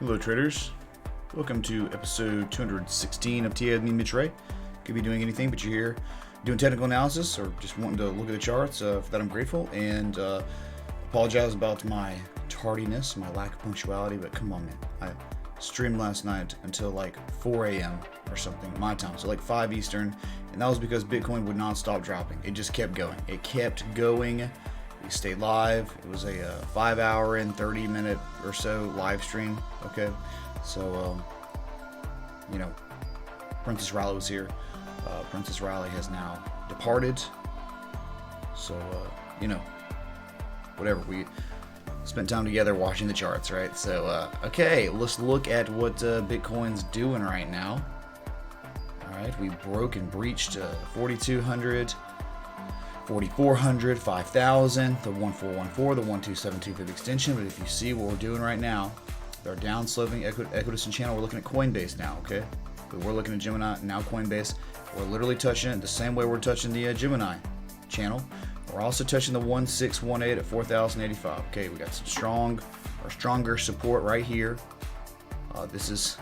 Hello traders, welcome to episode 216 of TA with me, Mitch Ray. Could be doing anything, but you're here doing technical analysis or just wanting to look at the charts. For that I'm grateful, and apologize about my tardiness, my lack of punctuality, but come on man, I streamed last night until like 4 a.m. or something, my time, so like 5 Eastern, and that was because Bitcoin would not stop dropping. It just kept going. It kept going. We stayed live. It was a 5 hour and 30 minute or so live stream. Okay, so Princess Riley was here. Princess Riley has now departed. So whatever, we spent time together watching the charts, right? So okay, let's look at what Bitcoin's doing right now. All right, we broke and breached 4,200. 4,400, 5,000, the 1414, the 1272 pip extension. But if you see what we're doing right now, our down sloping equidistant channel, we're looking at Coinbase now, okay? But we're looking at Gemini, now Coinbase. We're literally touching it the same way we're touching the Gemini channel. We're also touching the 1618 at 4,085. Okay, we got some stronger support right here. This is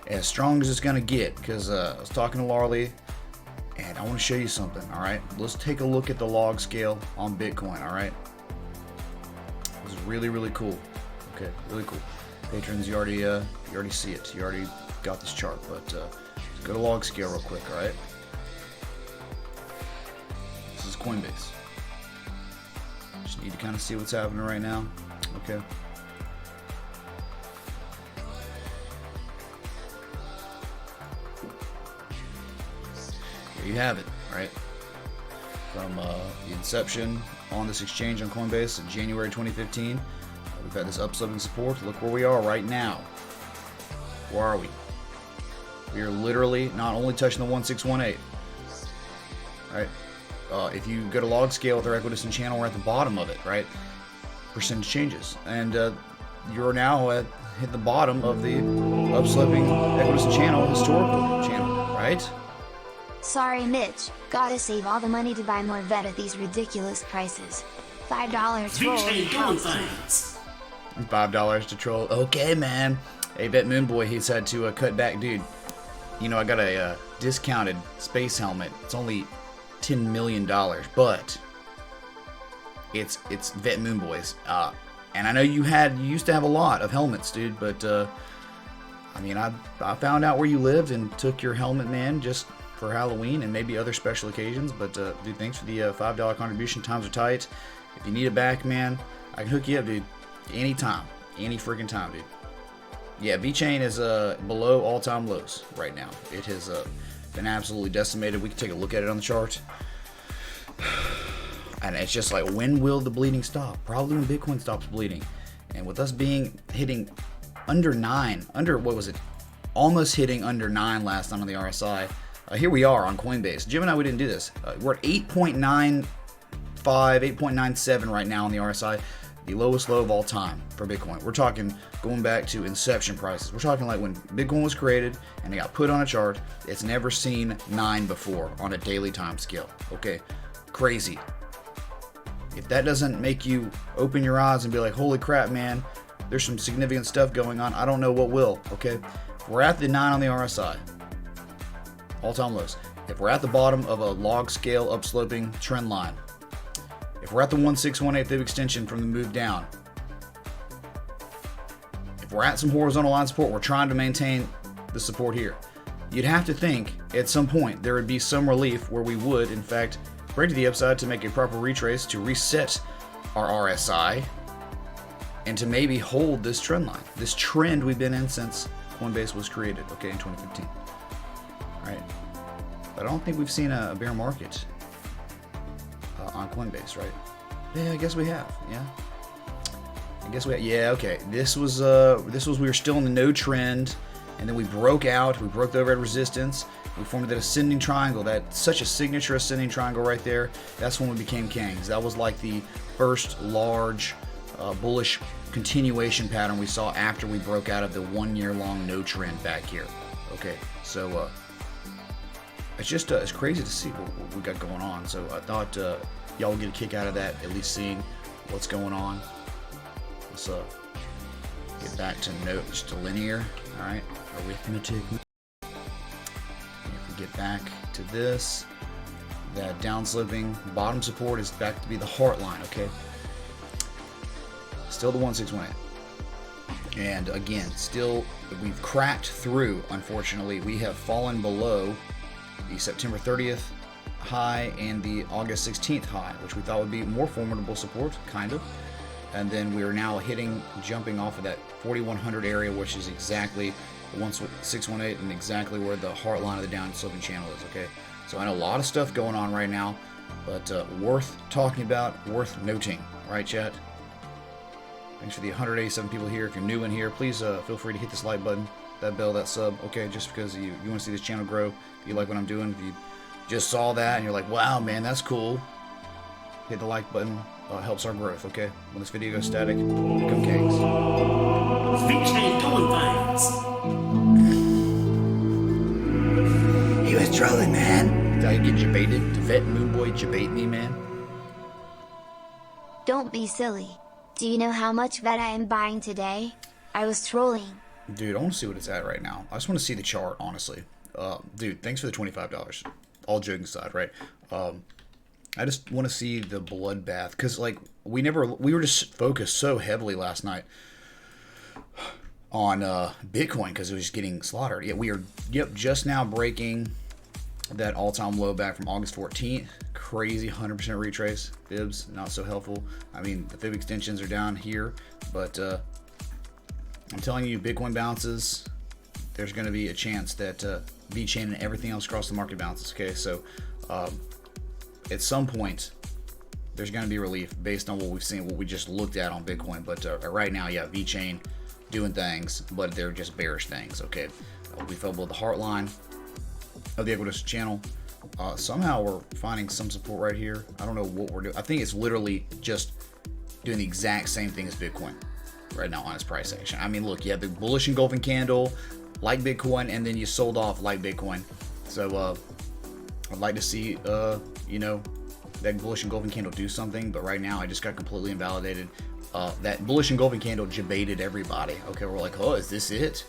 as strong as it's gonna get, because I was talking to Larley, and I want to show you something. All right, let's take a look at the log scale on Bitcoin. All right, this is really cool. Okay, really cool. Patrons, you already see it. You already got this chart, but let's go to log scale real quick. All right, this is Coinbase. Just need to kind of see what's happening right now. Okay. You have it, right? From the inception on this exchange on Coinbase in January 2015, we've had this upsloping support. Look where we are right now. Where are we? We are literally not only touching the 1618, right? If you go to log scale with our equidistant channel, we're at the bottom of it, right? Percentage changes, and you're now at hit the bottom of the upsloping equidistant channel, historical channel, right? Sorry Mitch, gotta save all the money to buy more vet at these ridiculous prices. $5 troll. $5 to troll. Okay, man. Hey, Bet Moonboy, he's had to cut back. Dude, you know, I got a discounted space helmet. It's only $10 million, but it's Vet Moonboy's. And I know you used to have a lot of helmets, dude, but I mean, I found out where you lived and took your helmet, man, just for Halloween and maybe other special occasions. But dude, thanks for the $5 contribution. Times are tight. If you need it back, man, I can hook you up, dude, anytime, any freaking time, dude. Yeah, VeChain is below all-time lows right now. It has been absolutely decimated. We can take a look at it on the chart, and it's just like, when will the bleeding stop? Probably when Bitcoin stops bleeding. And with us hitting under 9, what was it, almost hitting under 9 last time on the RSI. Here we are on Coinbase. Gemini, we didn't do this. We're at 8.95, 8.97 right now on the RSI, the lowest low of all time for Bitcoin. We're talking going back to inception prices. We're talking like when Bitcoin was created and it got put on a chart. It's never seen 9 before on a daily time scale. Okay, crazy. If that doesn't make you open your eyes and be like, holy crap, man, there's some significant stuff going on, I don't know what will. Okay, we're at the 9 on the RSI. All-time lows. If we're at the bottom of a log scale upsloping trend line, if we're at the 1618 pip extension from the move down, if we're at some horizontal line support, we're trying to maintain the support here. You'd have to think at some point there would be some relief where we would, in fact, break to the upside to make a proper retrace to reset our RSI and to maybe hold this trend line, this trend we've been in since Coinbase was created, okay, in 2015. Right, but I don't think we've seen a bear market on Coinbase, right? Yeah, I guess we have. Yeah, I guess we have. Yeah, okay. This was we were still in the no trend, and then we broke out. We broke the overhead resistance. We formed that ascending triangle. That's such a signature ascending triangle right there. That's when we became kings. That was like the first large bullish continuation pattern we saw after we broke out of the 1 year long no trend back here. Okay, so. It's just it's crazy to see what we got going on. So I thought y'all would get a kick out of that, at least seeing what's going on. Let's get back to just to linear. All right, arithmetic. If we get back to this, that downslipping bottom support is back to be the heart line. Okay, still the 1618. And again, still, we've cracked through. Unfortunately, we have fallen below the September 30th high and the August 16th high, which we thought would be more formidable support, kind of. And then we are now jumping off of that 4100 area, which is exactly the 1618 and exactly where the heart line of the down sloping channel is. Okay, so I know a lot of stuff going on right now, but worth talking about, worth noting, right, chat? Thanks for the 187 people here. If you're new in here, please feel free to hit this like button, that bell, that sub, okay, just because you want to see this channel grow. If you like what I'm doing, if you just saw that and you're like, wow, man, that's cool, hit the like button. Helps our growth, okay? When this video goes static, become kings. VeChain doing things. He was trolling, man. Did I get jebaited? Did Vet Moonboy jebait me, man? Don't be silly. Do you know how much vet I am buying today? I was trolling. Dude, I want to see what it's at right now. I just want to see the chart, honestly. Dude, thanks for the $25. All joking aside, right? I just want to see the bloodbath, because like we were just focused so heavily last night on Bitcoin because it was just getting slaughtered. Yeah, we are just now breaking that all-time low back from August 14th. Crazy 100% retrace. Fibs not so helpful. I mean, the fib extensions are down here, but I'm telling you, Bitcoin bounces. There's going to be a chance that VeChain and everything else across the market bounces. Okay, so at some point there's going to be relief based on what we've seen, what we just looked at on Bitcoin. But right now, yeah, VeChain doing things, but they're just bearish things. Okay, we fell below the heart line of the equidistant channel. Somehow we're finding some support right here. I don't know what we're doing. I think it's literally just doing the exact same thing as Bitcoin right now on its price action. I mean, look, you had the bullish engulfing candle like Bitcoin, and then you sold off like Bitcoin. So I'd like to see you know, that bullish engulfing candle do something, but right now I just got completely invalidated. That bullish engulfing candle jebaited everybody. Okay, we're like, oh, is this it?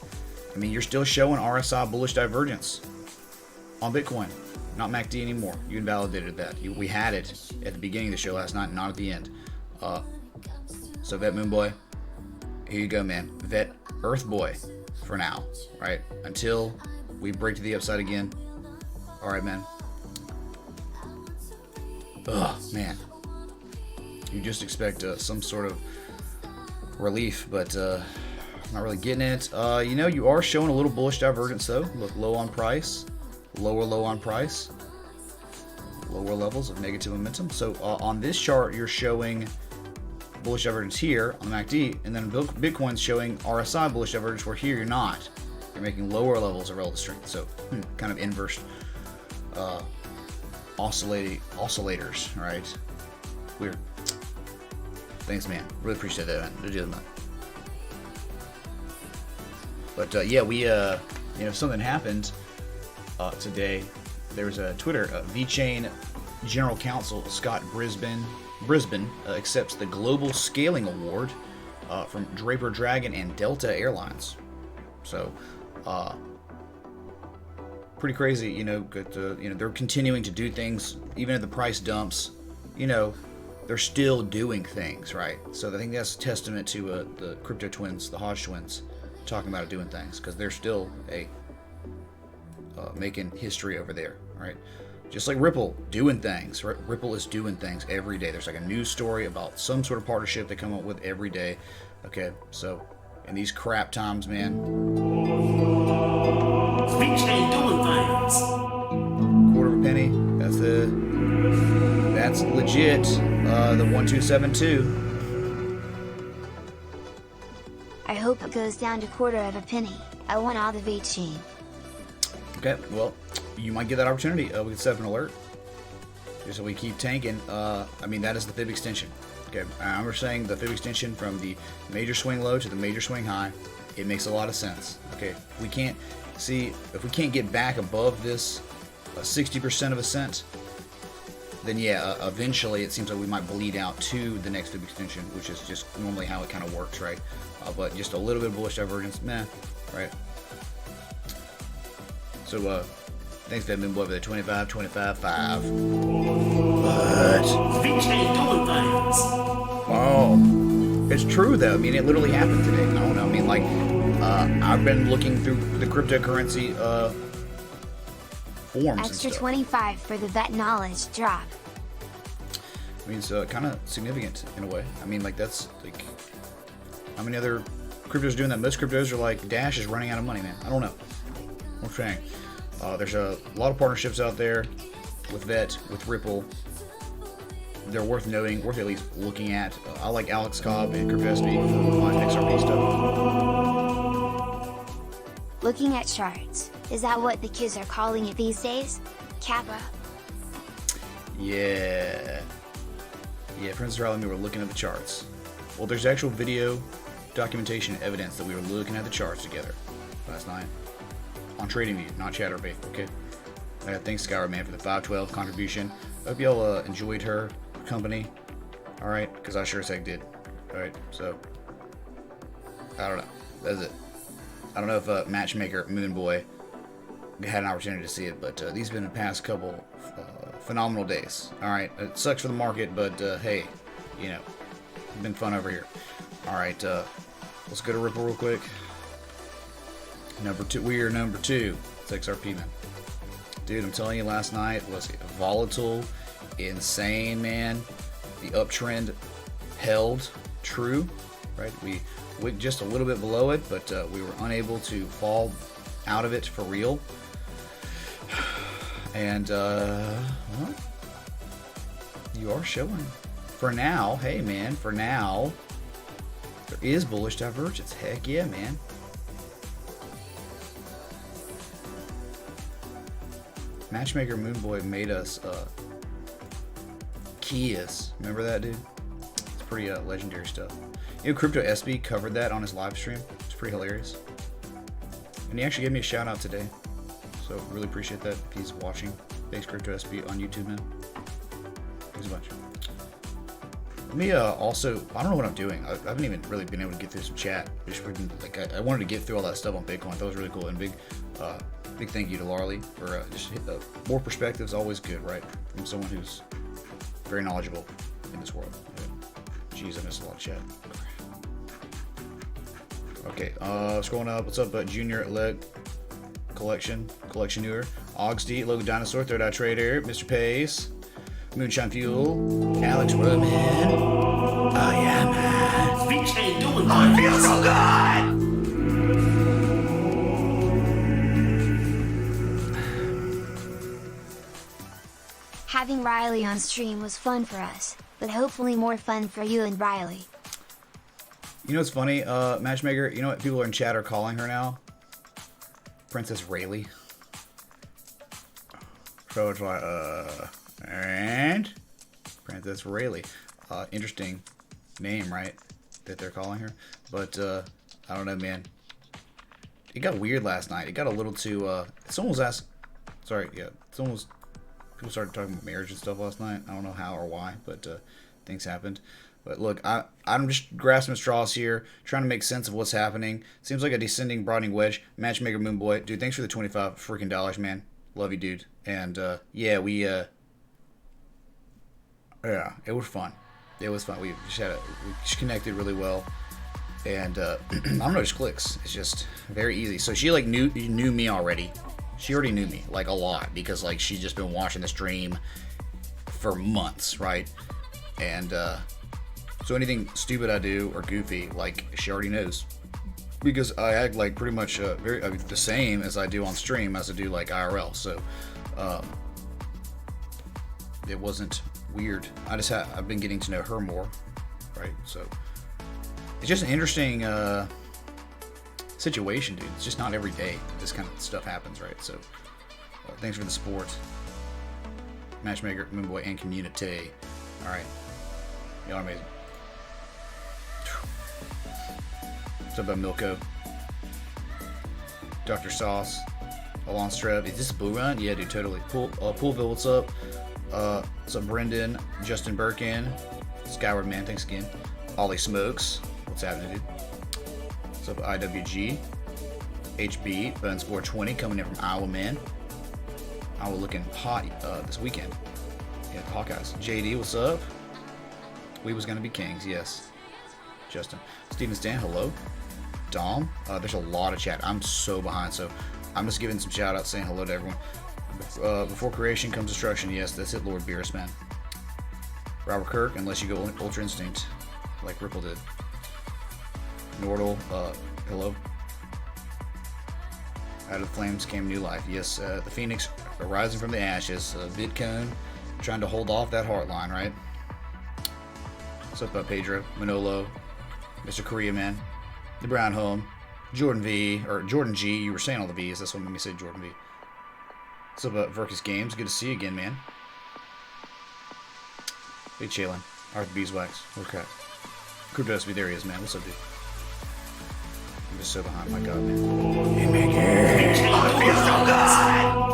I mean, you're still showing RSI bullish divergence on Bitcoin, not MACD anymore. You invalidated that. We had it at the beginning of the show last night, not at the end. So Vet Moonboy, here you go, man. Vet Earth Boy for now, right? Until we break to the upside again. All right, man. Oh, man. You just expect some sort of relief, but not really getting it. You know, you are showing a little bullish divergence, though. Look, low on price, low on price, lower levels of negative momentum. So on this chart, you're showing bullish divergence here on the MACD, and then Bitcoin's showing RSI bullish divergence, where here you're not. You're making lower levels of relative strength. So kind of inverse oscillators, right? Weird. Thanks, man. Really appreciate that, man. Legitimate. But yeah, we you know, something happened today. There was a Twitter VeChain General Counsel Scott Brisbane accepts the Global Scaling Award from Draper Dragon and Delta Airlines. So pretty crazy, you know. You know, they're continuing to do things even at the price dumps. You know, they're still doing things, right? So I think that's a testament to the crypto twins, the Hodge twins, talking about it, doing things, because they're still making history over there, right? Just like Ripple doing things, right? Ripple is doing things every day. There's like a news story about some sort of partnership they come up with every day. Okay, so in these crap times, man. VeChain doing things. Quarter of a penny. That's legit. The 1272. I hope it goes down to quarter of a penny. I want all the VeChain. Okay, well, you might get that opportunity. We can set up an alert. Just so we keep tanking. I mean, that is the fib extension. Okay, I'm saying the fib extension from the major swing low to the major swing high. It makes a lot of sense. Okay, we can't see if we can't get back above this 60% of a cent. then yeah, eventually it seems like we might bleed out to the next fib extension, which is just normally how it kind of works, right? But just a little bit of bullish divergence, meh, right? So, thanks for that Moonboy for the 25, 25, 5. But, Switch ain't doing things. oh, it's true though. I mean, it literally happened today. I don't know. I mean, like, I've been looking through the cryptocurrency forms. Extra and stuff. 25 for the vet knowledge drop. I mean, it's kind of significant in a way. I mean, like, that's like, how many other cryptos doing that? Most cryptos are like, Dash is running out of money, man. I don't know. I'm saying. There's a lot of partnerships out there with Vet, with Ripple. They're worth noting, worth at least looking at. I like Alex Cobb and CryptoSB for my XRP stuff. Looking at charts. Is that what the kids are calling it these days? Kappa. Yeah. Yeah, Princess Riley and me were looking at the charts. Well, there's actual video documentation evidence that we were looking at the charts together last night. On TradingView, not Chatterbait, okay? Thanks, Skyward Man, for the 512 contribution. I hope y'all enjoyed her company. Alright, because I sure as heck did. Alright, so, I don't know. That's it. I don't know if Matchmaker Moonboy had an opportunity to see it, but these have been the past couple phenomenal days. Alright, it sucks for the market, but hey, you know, it's been fun over here. Alright, let's go to Ripple real quick. Number 2, we are number 2. It's XRP, man. Dude, I'm telling you, last night was volatile, insane, man. The uptrend held true, right? We went just a little bit below it, but we were unable to fall out of it for real. And, well, you are showing. For now, hey, man, for now, there is bullish divergence. Heck yeah, man. Matchmaker Moonboy made us keys. Remember that, dude? It's pretty legendary stuff. You know, Crypto SB covered that on his live stream. It's pretty hilarious. And he actually gave me a shout out today. So really appreciate that if he's watching. Thanks, Crypto SB on YouTube, man. Thanks a bunch. Let me also, I don't know what I'm doing. I haven't even really been able to get through some chat. I wanted to get through all that stuff on Bitcoin. That was really cool. And big thank you to Larly for just more perspectives. Always good, right? From someone who's very knowledgeable in this world. Jeez, I missed a lot of chat. Okay, scrolling up. What's up, Junior Leg Collectioneer, Ogsd, Logo Dinosaur, Third Eye Trader, Mr. Pace, Moonshine Fuel, Alex Roman. Oh yeah, man. Switch ain't doing I things. feel so good. Having Riley on stream was fun for us, but hopefully more fun for you and Riley. You know what's funny, Matchmaker? You know what people in chat are calling her now? Princess Rayleigh. So it's like, and Princess Rayleigh. Interesting name, right? That they're calling her. But, I don't know, man. It got weird last night. It got a little too, someone was asked, sorry, yeah, someone was, people started talking about marriage and stuff last night. I don't know how or why, but things happened. But look, I'm just grasping straws here, trying to make sense of what's happening. Seems like a descending, broadening wedge. Matchmaker Moonboy, dude, thanks for the $25 freaking dollars, man. Love you, dude. And yeah, yeah, it was fun. It was fun. We just connected really well. And I don't know, just clicks. It's just very easy. So she like knew me already. She already knew me like a lot because like she's just been watching the stream for months, right? And so anything stupid I do or goofy, like she already knows because I act like pretty much the same as I do on stream as I do like IRL. So it wasn't weird. I've been getting to know her more, right? So it's just an interesting situation, dude. It's just not every day this kind of stuff happens, right? So thanks for the support, Matchmaker, Moonboy, and community. All right, y'all are amazing. What's up, Milko? Dr. Sauce, Alon Streb. Is this a bull run? Yeah, dude, totally. Poolville, what's up? What's up, Brendan? Justin Birkin. Skyward Man, thanks again. Ollie Smokes. What's happening, dude? What's up, IWG? HB, Buns420 coming in from Iowa, man. Iowa looking hot this weekend. Yeah, Hawkeyes. JD, what's up? We was gonna be kings, yes. Justin. Steven Stan, hello. Dom, there's a lot of chat. I'm so behind, so I'm just giving some shout outs saying hello to everyone. Before creation comes destruction, yes, that's it, Lord Beerus, man. Robert Kirk, unless you go Ultra Instinct, like Ripple did. Nordal, hello. Out of the flames came new life. Yes, the Phoenix rising from the ashes. Bitcoin trying to hold off that heart line, right? What's up, Pedro, Manolo, Mr. Korea Man, the Brown Home, Jordan V, or Jordan G. You were saying all the V's. That's what made me say Jordan V. What's up, Verkus Games? Good to see you again, man. Hey, Chalen. Arthur Beeswax. Okay. Crypto SB, there he is, man. What's up, dude? I'm just so behind. My God, man. Hey, man. It feels so good.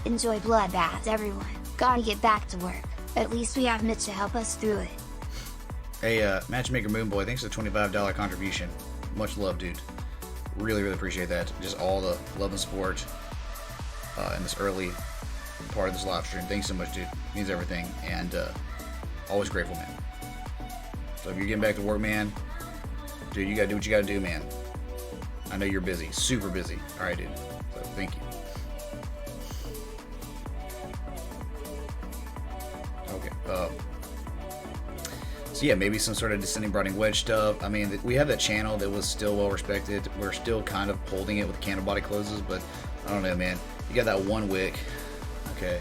Enjoy bloodbath, everyone. Gotta get back to work. At least we have Mitch to help us through it. Hey, Matchmaker Moonboy, thanks for the $25 contribution. Much love, dude. Really, really appreciate that. Just all the love and support in this early part of this live stream. Thanks so much, dude. It means everything, and always grateful, man. So if you're getting back to work, man, dude, you gotta do what you gotta do, man. I know you're busy, super busy. All right, dude. So thank you. Okay. So yeah, maybe some sort of descending broadening wedge stuff. I mean, we have that channel that was still well respected. We're still kind of holding it with candle body closes, but I don't know, man. You got that one wick, okay,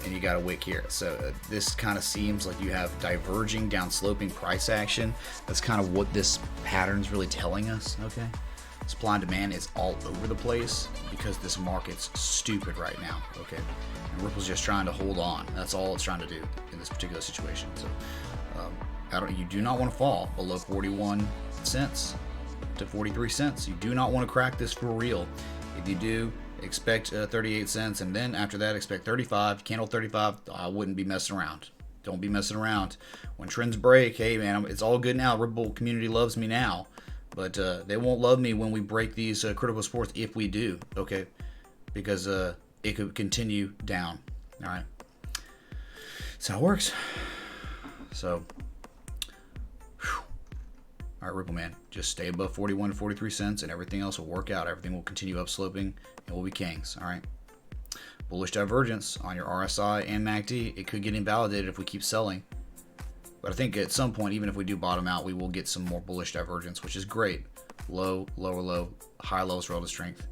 and you got a wick here. So this kind of seems like you have diverging down sloping price action. That's kind of what this pattern's really telling us, okay? Supply and demand is all over the place because this market's stupid right now, okay? And Ripple's just trying to hold on. That's all it's trying to do in this particular situation. So you do not want to fall below 41 cents to 43 cents. You do not want to crack this for real. If you do, expect 38 cents, and then after that, expect 35. Candle 35, I wouldn't be messing around. Don't be messing around. When trends break, hey man, it's all good now. Ripple community loves me now. But they won't love me when we break these critical supports if we do, okay? Because it could continue down, all right? That's how it works. So, whew. All right, Ripple man, just stay above 41 to 43 cents and everything else will work out. Everything will continue upsloping and we'll be kings, all right? Bullish divergence on your RSI and MACD. It could get invalidated if we keep selling. But I think at some point, even if we do bottom out, we will get some more bullish divergence, which is great. Low, lower low, high lows relative strength,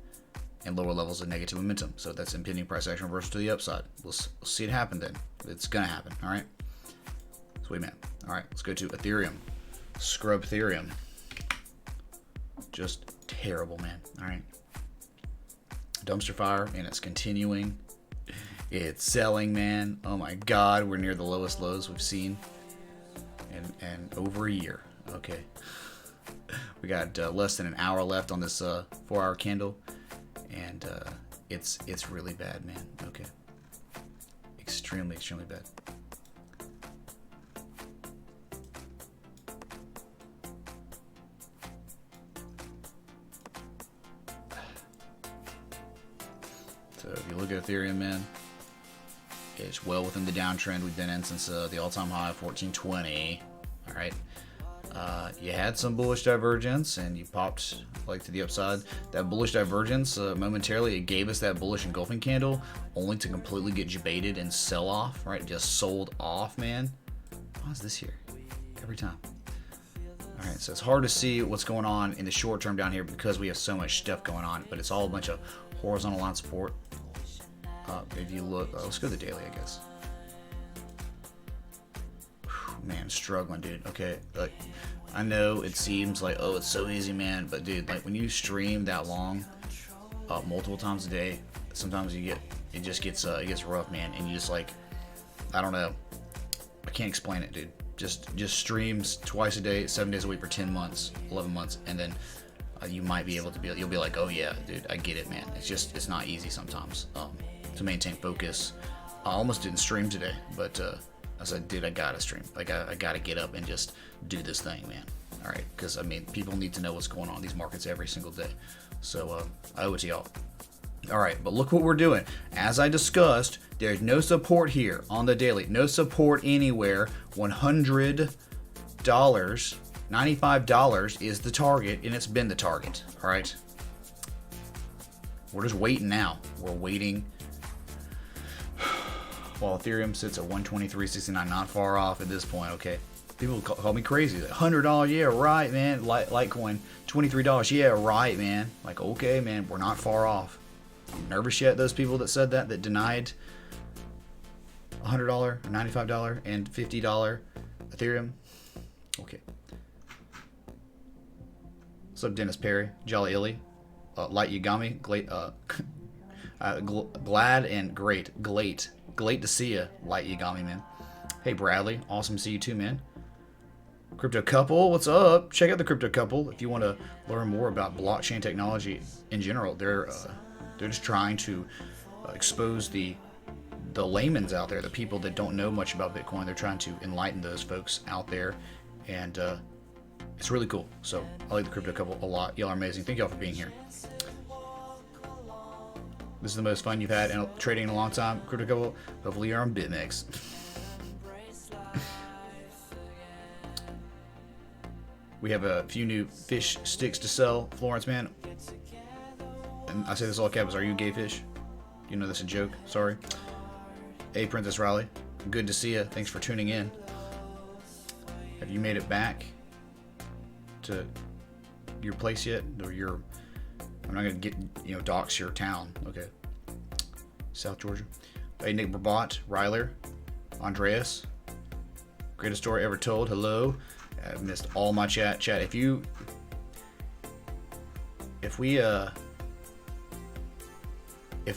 and lower levels of negative momentum. So that's impending price action reversal to the upside. We'll see it happen then. It's going to happen, all right? Sweet man. All right, let's go to Ethereum. Scrub Ethereum. Just terrible, man. All right. Dumpster fire, and it's continuing. It's selling, man. Oh my God, we're near the lowest lows we've seen and over a year. Okay, we got less than an hour left on this 4-hour candle, and it's really bad, man. Okay, extremely bad. So if you look at Ethereum, man, it's well within the downtrend we've been in since the all-time high of 1420. All right, you had some bullish divergence and you popped like to the upside. That bullish divergence momentarily, it gave us that bullish engulfing candle, only to completely get debated and sell off. Right, just sold off, man. Why is this here every time? All right, so it's hard to see what's going on in the short term down here because we have so much stuff going on, but it's all a bunch of horizontal line support. If you look, let's go to the daily, I guess. Whew, man, struggling, dude. Okay, like I know it seems like, oh, it's so easy, man, but dude, like when you stream that long, multiple times a day, sometimes it gets rough, man, and you just like, I don't know, I can't explain it, dude. Just streams twice a day, 7 days a week for 10 months, 11 months, and then you might be able to you'll be like, oh yeah, dude, I get it, man. It's not easy sometimes to maintain focus. I almost didn't stream today, but I said, dude, I gotta stream. I gotta get up and just do this thing, man. All right, because I mean, people need to know what's going on in these markets every single day. So I owe it to y'all. All right, but look what we're doing. As I discussed, there's no support here on the daily. No support anywhere. $100, $95 is the target, and it's been the target. All right. We're just waiting now. We're waiting. While Ethereum sits at 123.69, not far off at this point. Okay. People call me crazy. $100, yeah, right, man. Litecoin, $23, yeah, right, man. Like, okay, man, we're not far off. Nervous yet, those people that said that denied $100 or $95 and $50 Ethereum? Okay. What's up, Dennis Perry, Jolly Illy, Light Yagami, glad and great to see ya, Light Yagami, man. Hey Bradley, awesome to see you too, man. Crypto Couple, what's up? Check out the Crypto Couple if you want to learn more about blockchain technology in general. They're just trying to expose the layman's out there, the people that don't know much about Bitcoin. They're trying to enlighten those folks out there, and it's really cool. So I like the Crypto Couple a lot. Y'all are amazing. Thank y'all for being here. This is the most fun you've had in trading in a long time, Crypto Couple. Hopefully you're on BitMEX. We have a few new fish sticks to sell, Florence, man. And I say this all caps. Are you gay fish? You know that's a joke. Sorry. Hey, Princess Riley. Good to see you. Thanks for tuning in. Have you made it back to your place yet? Or your... I'm not going to get, dox your town. Okay. South Georgia. Hey, Nick Brabant, Ryler, Andreas. Greatest story ever told. Hello. I've missed all my chat. If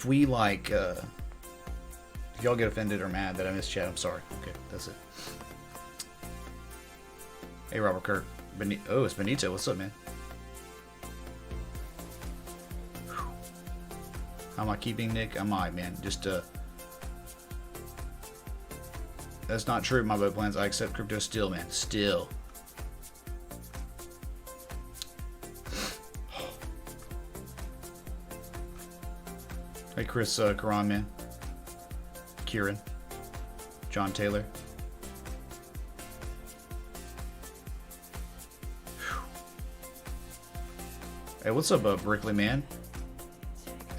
we like, if y'all get offended or mad that I missed chat, I'm sorry. Okay, that's it. Hey, Robert Kirk. Oh, it's Benito. What's up, man? How am I keeping, Nick? I'm alright, man. Just, that's not true, my boat plans. I accept crypto still, man. Still. Hey, Chris Karan, man. Kieran. John Taylor. Hey, what's up, Brickley, man?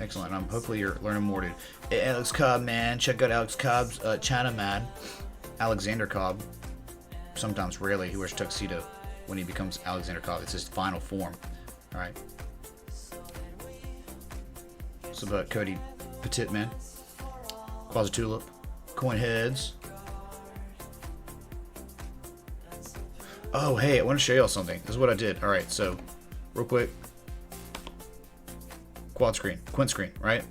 Excellent. Hopefully you're learning more, dude. Hey, Alex Cobb, man. Check out Alex Cobb's China man. Alexander Cobb. Sometimes, rarely, he wears tuxedo when he becomes Alexander Cobb. It's his final form. All right. What's up, Cody Petit, man? Quasitulip. Coin heads. Oh, hey, I want to show y'all something. This is what I did. All right, so, real quick. Quint screen, right?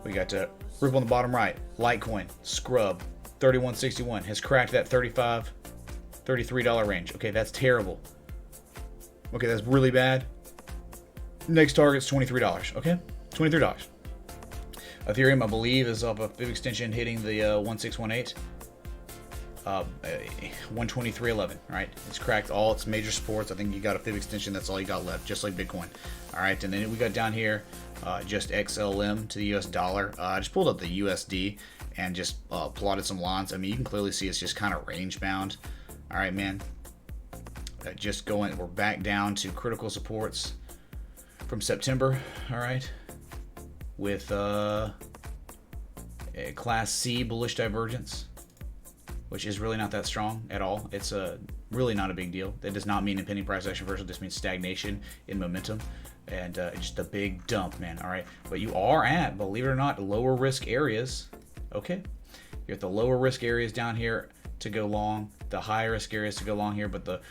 We got Ripple on the bottom right. Litecoin, scrub, 31.61 has cracked that $33 range. Okay, that's terrible. Okay, that's really bad. Next target's $23. Okay, $23. Ethereum, I believe, is off a fib extension hitting the 1618. 123.11, right? It's cracked all its major supports. I think you got a fib extension. That's all you got left, just like Bitcoin. All right, and then we got down here just XLM to the US dollar. I just pulled up the USD and just plotted some lines. I mean, you can clearly see it's just kind of range bound. All right, man. Just going, we're back down to critical supports from September. All right, with a Class C bullish divergence, which is really not that strong at all. It's really not a big deal. That does not mean impending price action reversal. This means stagnation in momentum and just a big dump, man. All right, but you are at, believe it or not, lower risk areas. Okay, you're at the lower risk areas down here to go long, the higher risk areas to go long here, but the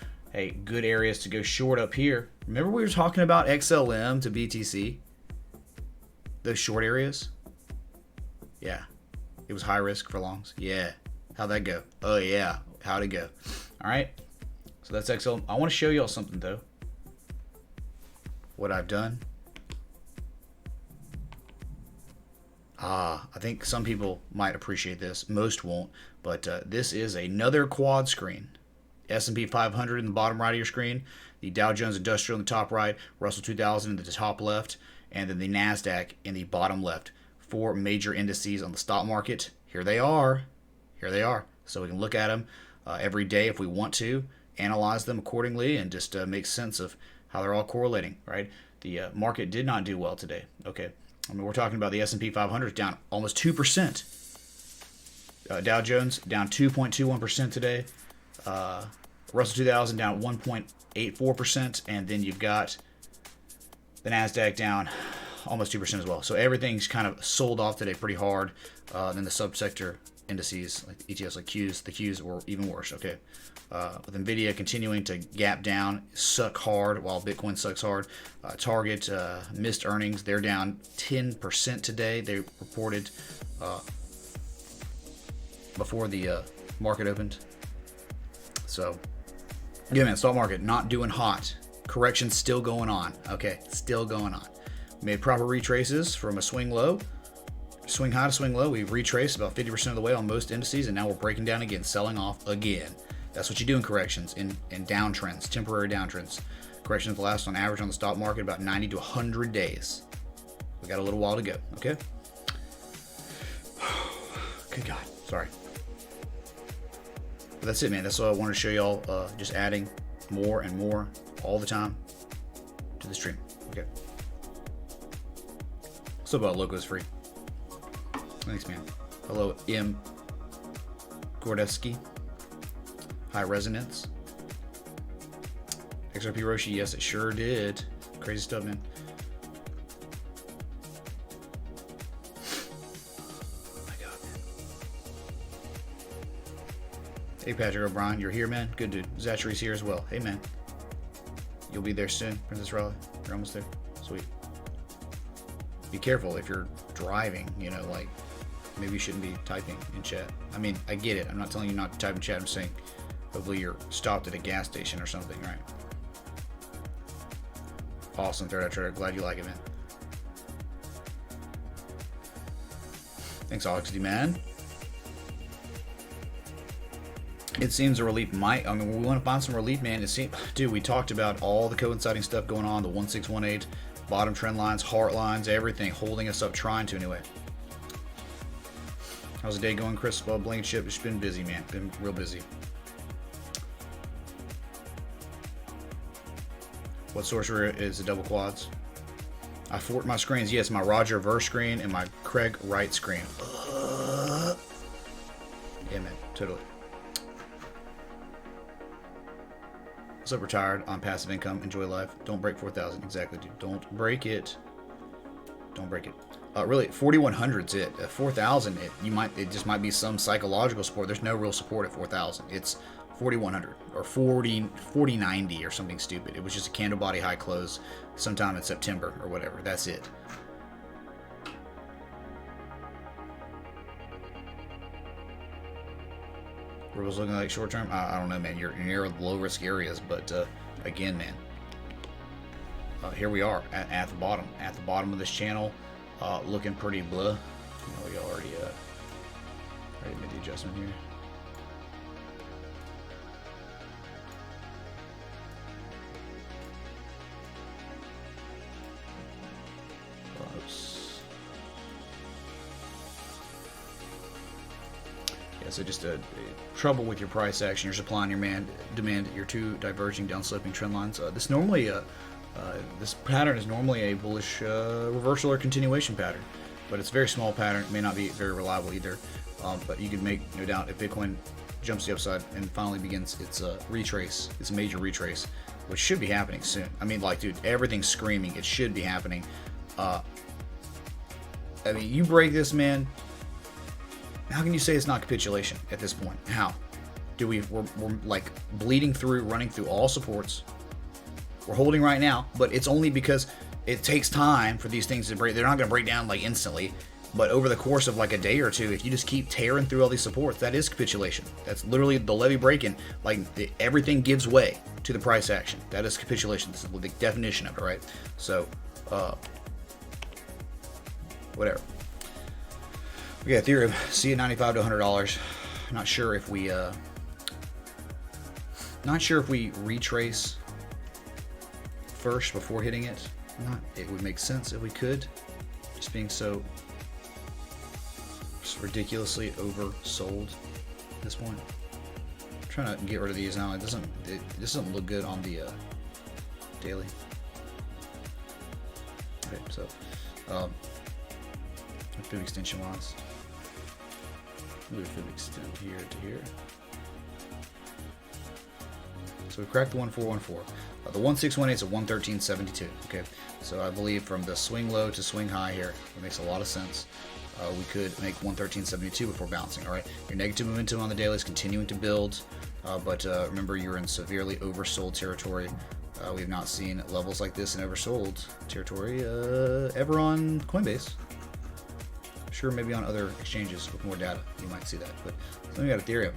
good areas to go short up here. Remember we were talking about XLM to BTC? Those short areas? Yeah, it was high risk for longs. Yeah. How'd that go? Oh, yeah. how'd it go? All right, so that's XL. I want to show y'all something though. What I've done. I think some people might appreciate this. Most won't, but this is another quad screen. S&P 500 in the bottom right of your screen, the Dow Jones Industrial in the top right, Russell 2000 in the top left, and then the NASDAQ in the bottom left. 4 major indices on the stock market. Here they are. Here they are. So we can look at them every day if we want to, analyze them accordingly, and just make sense of how they're all correlating, right? The market did not do well today. Okay. I mean, we're talking about the S&P 500 down almost 2%. Dow Jones down 2.21% today. Russell 2000 down 1.84%. And then you've got the NASDAQ down almost 2% as well. So everything's kind of sold off today pretty hard. Then the subsector indices, like ETFs like Qs, the Qs were even worse. Okay. With Nvidia continuing to gap down, suck hard, while Bitcoin sucks hard. Target missed earnings. They're down 10% today. They reported before the market opened. So, yeah, man, stock market not doing hot. Correction still going on. Okay, still going on. Made proper retraces from a swing low. Swing high to swing low. We've retraced about 50% of the way on most indices, and now we're breaking down again, selling off again. That's what you do in corrections, in downtrends, temporary downtrends. Corrections last on average on the stock market about 90 to 100 days. We got a little while to go, okay? Good God, sorry. But that's it, man. That's all I wanted to show y'all. Just adding more and more all the time to the stream, okay? So about locos free. Thanks, man. Hello, M. Gordevsky. High resonance. XRP Roshi, yes, it sure did. Crazy stuff, man. Oh my God, man. Hey, Patrick O'Brien, you're here, man. Good dude. Zachary's here as well. Hey, man. You'll be there soon, Princess Raleigh. You're almost there. Sweet. Be careful if you're driving, you know, like, maybe you shouldn't be typing in chat. I mean, I get it. I'm not telling you not to type in chat. I'm saying hopefully you're stopped at a gas station or something, right? Awesome, Third Eye Trader. Glad you like it, man. Thanks, Alex D, man. It seems a relief might. I mean, we want to find some relief, man. It seems, dude, we talked about all the coinciding stuff going on, the 1618, bottom trend lines, heart lines, everything holding us up, trying to anyway. How's the day going, Chris? Well, Blank Ship, it's been busy, man. Been real busy. What sorcerer is the double quads? I forked my screens. Yes, my Roger Verse screen and my Craig Wright screen. Yeah, man, totally. What's up, retired on passive income? Enjoy life. Don't break 4,000. Exactly, dude. Don't break it. Don't break it. Really, 4,100's it. 4,000, it just might be some psychological support. There's no real support at 4,000. It's 4,100 or 4090 or something stupid. It was just a candle body high close sometime in September or whatever. That's it. Ripple's looking like short term. I don't know, man. You're near the low risk areas, but again, man, here we are at the bottom. At the bottom of this channel, looking pretty blah. You know, we already made the adjustment here. So just trouble with your price action, your supply and your demand, your two diverging downsloping trend lines. This pattern is normally a bullish reversal or continuation pattern, but it's a very small pattern. It may not be very reliable either, but you can make no doubt if Bitcoin jumps the upside and finally begins its retrace, its major retrace, which should be happening soon. I mean, like, dude, everything's screaming. It should be happening. I mean, you break this, man. How can you say it's not capitulation at this point? How? We're like bleeding through, running through all supports. We're holding right now, but it's only because it takes time for these things to break. They're not going to break down like instantly. But over the course of like a day or two, if you just keep tearing through all these supports, that is capitulation. That's literally the levee breaking. Like everything gives way to the price action. That is capitulation. This is the definition of it, right? So, whatever. We got Ethereum. See at $95 to $100. Not sure if we retrace first before hitting it. It would make sense if we could. Just being so ridiculously oversold at this point. I'm trying to get rid of these now. It doesn't look good on the daily. Okay, so food extension wise, move food extend here to here. So we cracked the 1414. The 1618 is a 113.72. Okay, so I believe from the swing low to swing high here, it makes a lot of sense. We could make 113.72 before bouncing. All right, your negative momentum on the daily is continuing to build, but remember you're in severely oversold territory. We have not seen levels like this in oversold territory ever on Coinbase. Sure, maybe on other exchanges with more data you might see that. But then we got Ethereum.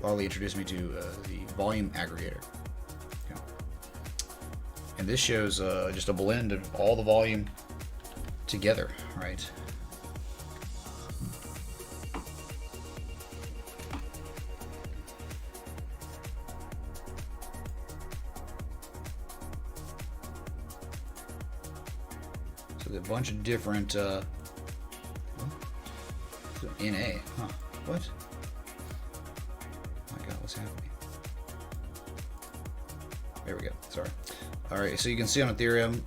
Lolly introduced me to the volume aggregator. Okay. And this shows just a blend of all the volume together, right? So there's a bunch of different NA, huh? What? Oh my God, what's happening? There we go. Sorry. All right, so you can see on Ethereum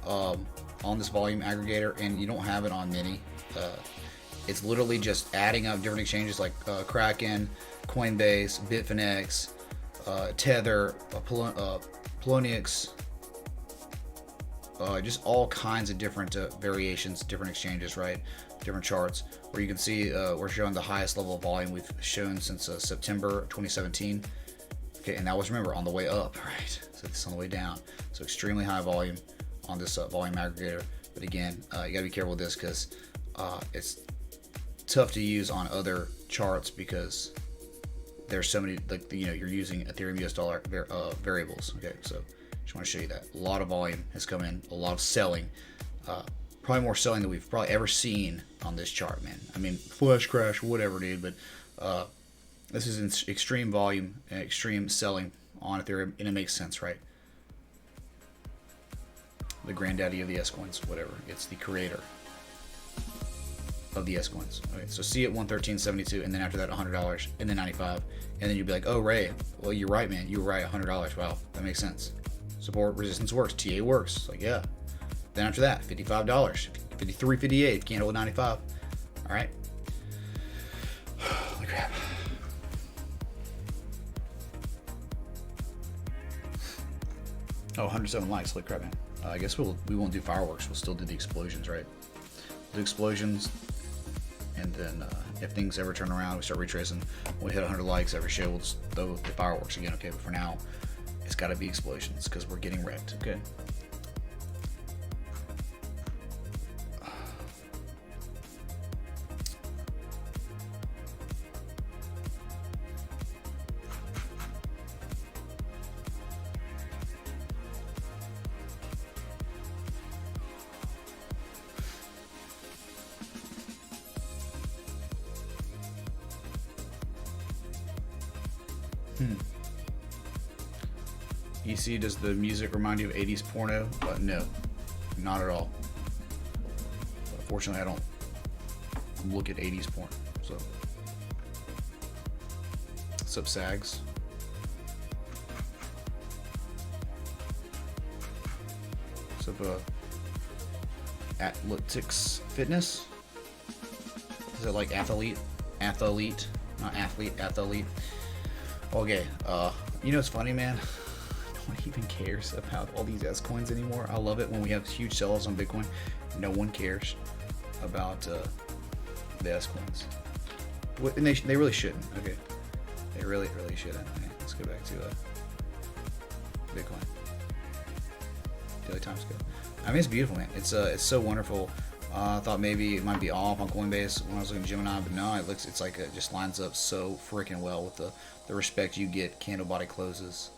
on this volume aggregator, and you don't have it on many. It's literally just adding up different exchanges like Kraken, Coinbase, Bitfinex, Tether, Poloniex, just all kinds of different variations, different exchanges, right? Different charts where you can see we're showing the highest level of volume we've shown since September 2017. Okay, and that was, remember, on the way up, right? So this is on the way down. So extremely high volume on this volume aggregator. But again, you gotta be careful with this because it's tough to use on other charts because there's so many, like, you know, you're using Ethereum US dollar variables. Okay, so just want to show you that a lot of volume has come in, a lot of selling. Probably more selling than we've probably ever seen on this chart, man. I mean, flash crash, whatever, dude. But this is in extreme volume and extreme selling on Ethereum, and it makes sense, right? The granddaddy of the S coins, whatever. It's the creator of the S coins. Okay, so see at 113.72, and then after that $100, and then 95, and then you'd be like, oh, Ray, well, you're right, man. You were right, $100. Wow, that makes sense. Support resistance works. TA works. Like, yeah. Then after that, $55, 53, 58. You can't hold 95. All right. Holy crap. Oh, 107 likes. Holy crap, man. I guess we won't do fireworks. We'll still do the explosions, right? We'll do explosions, and then if things ever turn around, we start retracing. When we hit 100 likes every show, we'll just throw the fireworks again. Okay, but for now, it's got to be explosions because we're getting wrecked. Okay. EC, does the music remind you of 80s porno? No, not at all. Fortunately, I don't look at 80s porn. So, what's up, Sags? What's up, Athletics Fitness? Is it like athlete? Athlete, not athlete, athlete. Okay, you know what's funny, man? No one even cares about all these S coins anymore. I love it when we have huge sell-offs on Bitcoin. No one cares about the S coins. And they really shouldn't. Okay, they really shouldn't. Okay, let's go back to Bitcoin. Daily time scale. I mean, it's beautiful, man. It's so wonderful I thought maybe it might be off on Coinbase when I was looking at Gemini, but no, it's like it just lines up so freaking well with the respect you get. Candle body closes,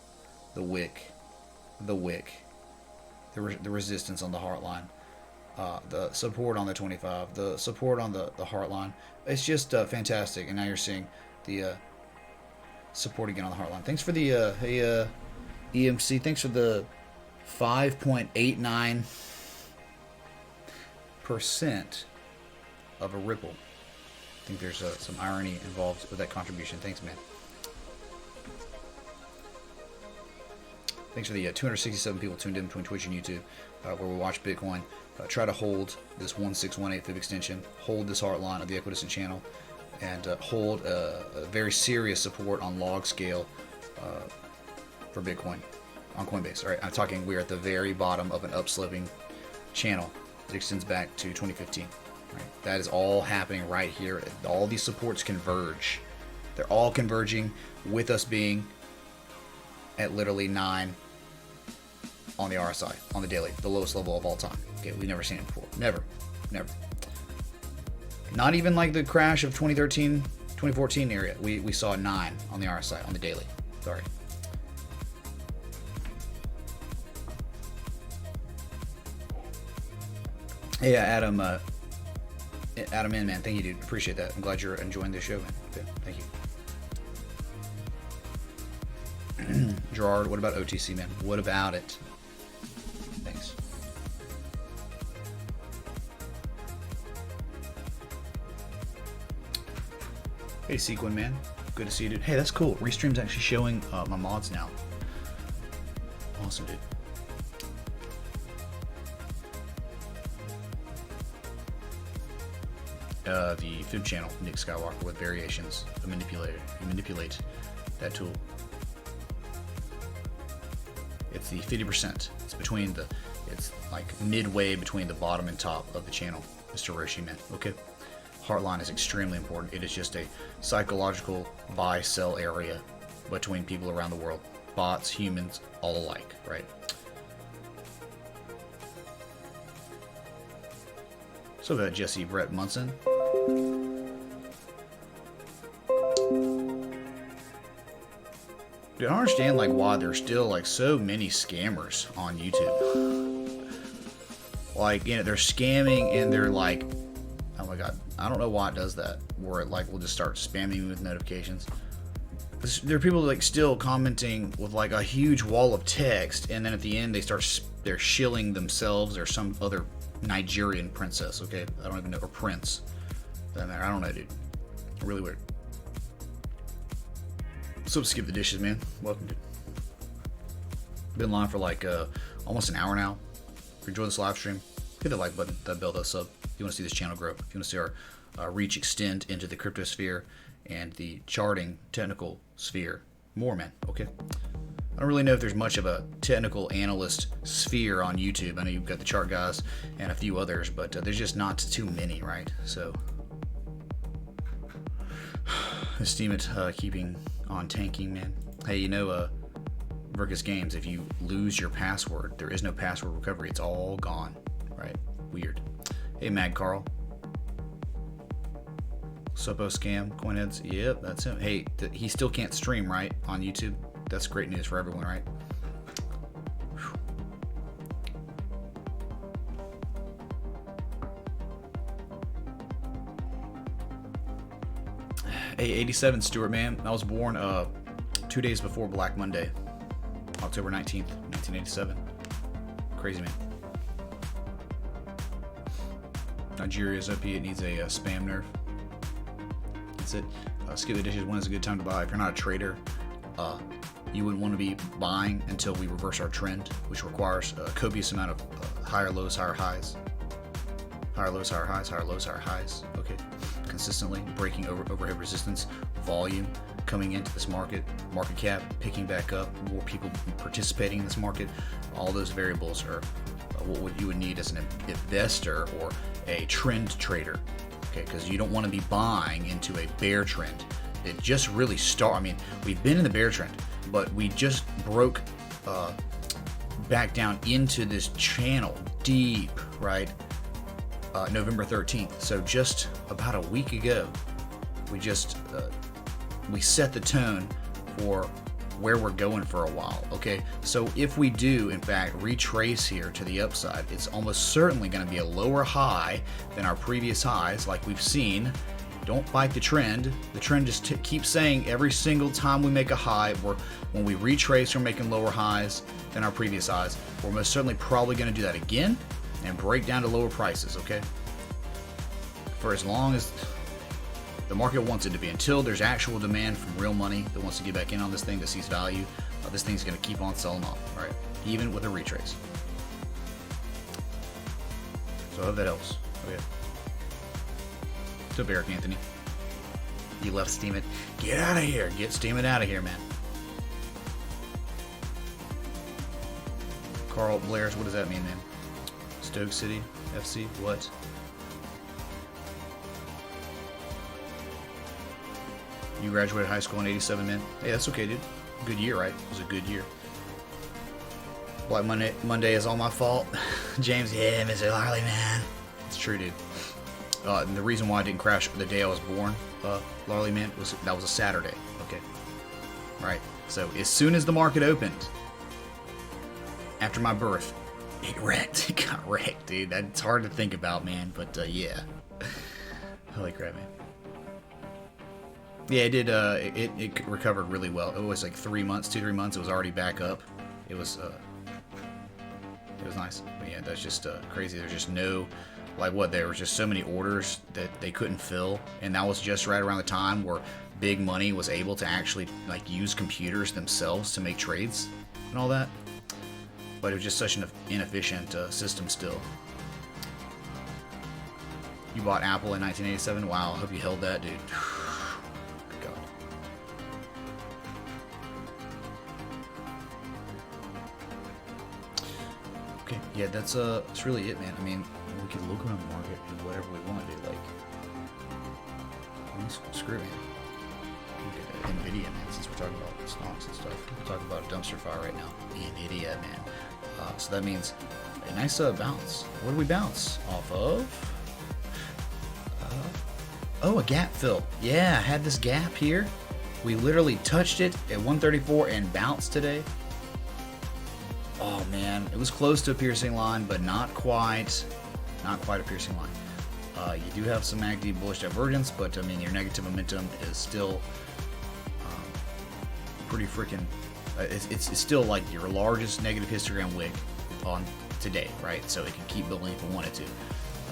the wick, the resistance on the heart line, the support on the 25, the support on the heart line. It's just fantastic. And now you're seeing the support again on the heart line. Thanks for the EMC. Thanks for the 5.89% of a ripple. I think there's some irony involved with that contribution. Thanks, man. Thanks for the 267 people tuned in between Twitch and YouTube, where we watch Bitcoin. Try to hold this 1618 fib extension, hold this heart line of the equidistant channel, and hold a very serious support on log scale for Bitcoin on Coinbase. All right, I'm talking we're at the very bottom of an upsloping channel that extends back to 2015. Right? That is all happening right here. All these supports converge. They're all converging with us being at literally 9 on the RSI, on the daily, the lowest level of all time. Okay, we've never seen it before. Never. Not even like the crash of 2013, 2014 area. We saw 9 on the RSI, on the daily. Sorry. Hey, Adam in, man. Thank you, dude. Appreciate that. I'm glad you're enjoying the show, man. Okay, thank you. Gerard, what about OTC, man? What about it? Thanks. Hey, Sequin, man. Good to see you, dude. Hey, that's cool. Restream's actually showing my mods now. Awesome, dude. The fib channel, Nick Skywalker with variations, a manipulator. You manipulate that tool. It's the 50%. It's like midway between the bottom and top of the channel, Mr. Roshi, man. Okay. Heartline is extremely important. It is just a psychological buy-sell area between people around the world. Bots, humans, all alike, right? So that Jesse Brett Munson. Dude, I don't understand like why there's still like so many scammers on YouTube. Like, you know, they're scamming and they're like, oh my god, I don't know why it does that. Where it like will just start spamming me with notifications. There are people like still commenting with like a huge wall of text, and then at the end they're shilling themselves or some other Nigerian princess. Okay, I don't even know, or prince. I don't know, dude. Really weird. So skip the dishes, man. Welcome, dude. Been live for like almost an hour now. If you enjoy this live stream, hit the like button, that bell, that sub. If you want to see this channel grow, if you want to see our reach extend into the crypto sphere and the charting technical sphere more, man. Okay. I don't really know if there's much of a technical analyst sphere on YouTube. I know you've got the chart guys and a few others, but there's just not too many, right? So esteem it keeping on tanking, man. Hey, you know, Virgus Games, if you lose your password, there is no password recovery. It's all gone, right? Weird. Hey, Mad Carl. Suppo scam, Coinheads. Yep, that's him. Hey, he still can't stream, right, on YouTube? That's great news for everyone, right? Whew. Hey, 87 Stuart, man. I was born 2 days before Black Monday, October 19th, 1987. Crazy, man. Nigeria's OP. It needs a spam nerf. That's it. Skip the dishes. When is a good time to buy? If you're not a trader, you wouldn't want to be buying until we reverse our trend, which requires a copious amount of higher lows, higher highs. Higher lows, higher highs, higher lows, higher highs. Okay. Consistently breaking overhead resistance, volume coming into this market, market cap picking back up, more people participating in this market. All those variables are what you would need as an investor or a trend trader. Okay, because you don't want to be buying into a bear trend. It just really started. I mean, we've been in the bear trend, but we just broke back down into this channel deep, right? November 13th. So just about a week ago, we set the tone for where we're going for a while. Okay, so if we do in fact retrace here to the upside, it's almost certainly going to be a lower high than our previous highs, like we've seen. Don't fight the trend. The trend just keeps saying every single time we make a high, when we retrace, we're making lower highs than our previous highs. We're most certainly probably going to do that again and break down to lower prices, okay? For as long as the market wants it to be, until there's actual demand from real money that wants to get back in on this thing, that sees value, this thing's going to keep on selling off, all right? Even with a retrace. So I hope that helps. Okay. What's up, Eric Anthony? You left Steam It. Get out of here. Get Steam It out of here, man. Carl Blair's, what does that mean, man? Stoke City FC? What? You graduated high school in 87, man. Hey, that's okay, dude. Good year, right? It was a good year. Black Monday is all my fault. James, yeah, Mr. Larley, man. It's true, dude. And the reason why I didn't crash the day I was born, Larley, man, that was a Saturday. Okay. Right. So as soon as the market opened, after my birth, it wrecked. It got wrecked, dude. That's hard to think about, man. But yeah. Holy crap, man. Yeah, it did. It recovered really well. It was like 3 months, 2-3 months. It was already back up. It was nice. But yeah, that's just crazy. There's just no, like, what? There was just so many orders that they couldn't fill, and that was just right around the time where big money was able to actually like use computers themselves to make trades and all that. But it was just such an inefficient system still. You bought Apple in 1987? Wow, I hope you held that, dude. God. Okay, yeah, that's really it, man. I mean, we can look around the market and whatever we want, dude. Like, screw it, man. Look at Nvidia, man. Since we're talking about stocks and stuff, we're talking about a dumpster fire right now. Nvidia, man. So that means a nice bounce. What do we bounce off of? Oh, a gap fill. Yeah, I had this gap here. We literally touched it at 134 and bounced today. Oh man, it was close to a piercing line, but not quite a piercing line. You do have some MACD bullish divergence, but I mean your negative momentum is still pretty freaking. It's still like your largest negative histogram wick on today, right? So it can keep building if it wanted to.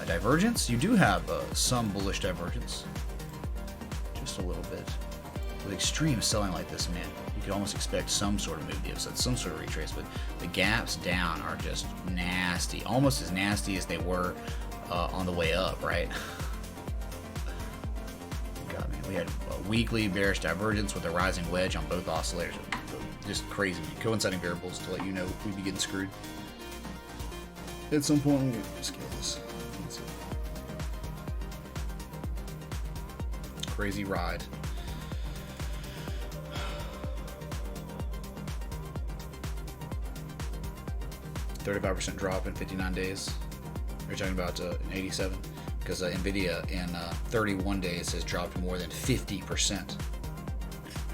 Divergence, you do have some bullish divergence, just a little bit. With extreme selling like this, man, you could almost expect some sort of move to upside, some sort of retrace, but the gaps down are just nasty, almost as nasty as they were on the way up, right? God, man, we had a weekly bearish divergence with a rising wedge on both oscillators. Just crazy, man. Coinciding variables to let you know we'd be getting screwed. At some point, I'm going to scale this. Crazy ride. $35% drop in 59 days. You're talking about in 87, because Nvidia in 31 days has dropped more than 50%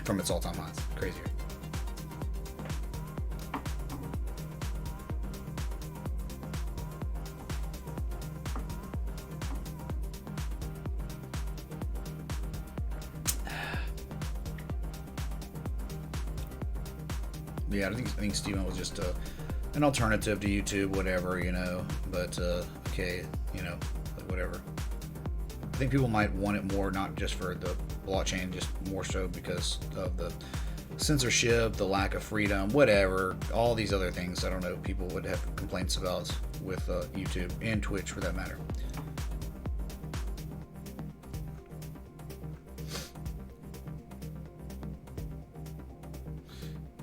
from its all-time highs. Crazy. Yeah, I think Steven was just an alternative to YouTube, whatever, you know. But okay, you know, whatever. I think people might want it more, not just for the blockchain, just more so because of the censorship, the lack of freedom, whatever, all these other things. I don't know. People would have complaints about with YouTube and Twitch, for that matter.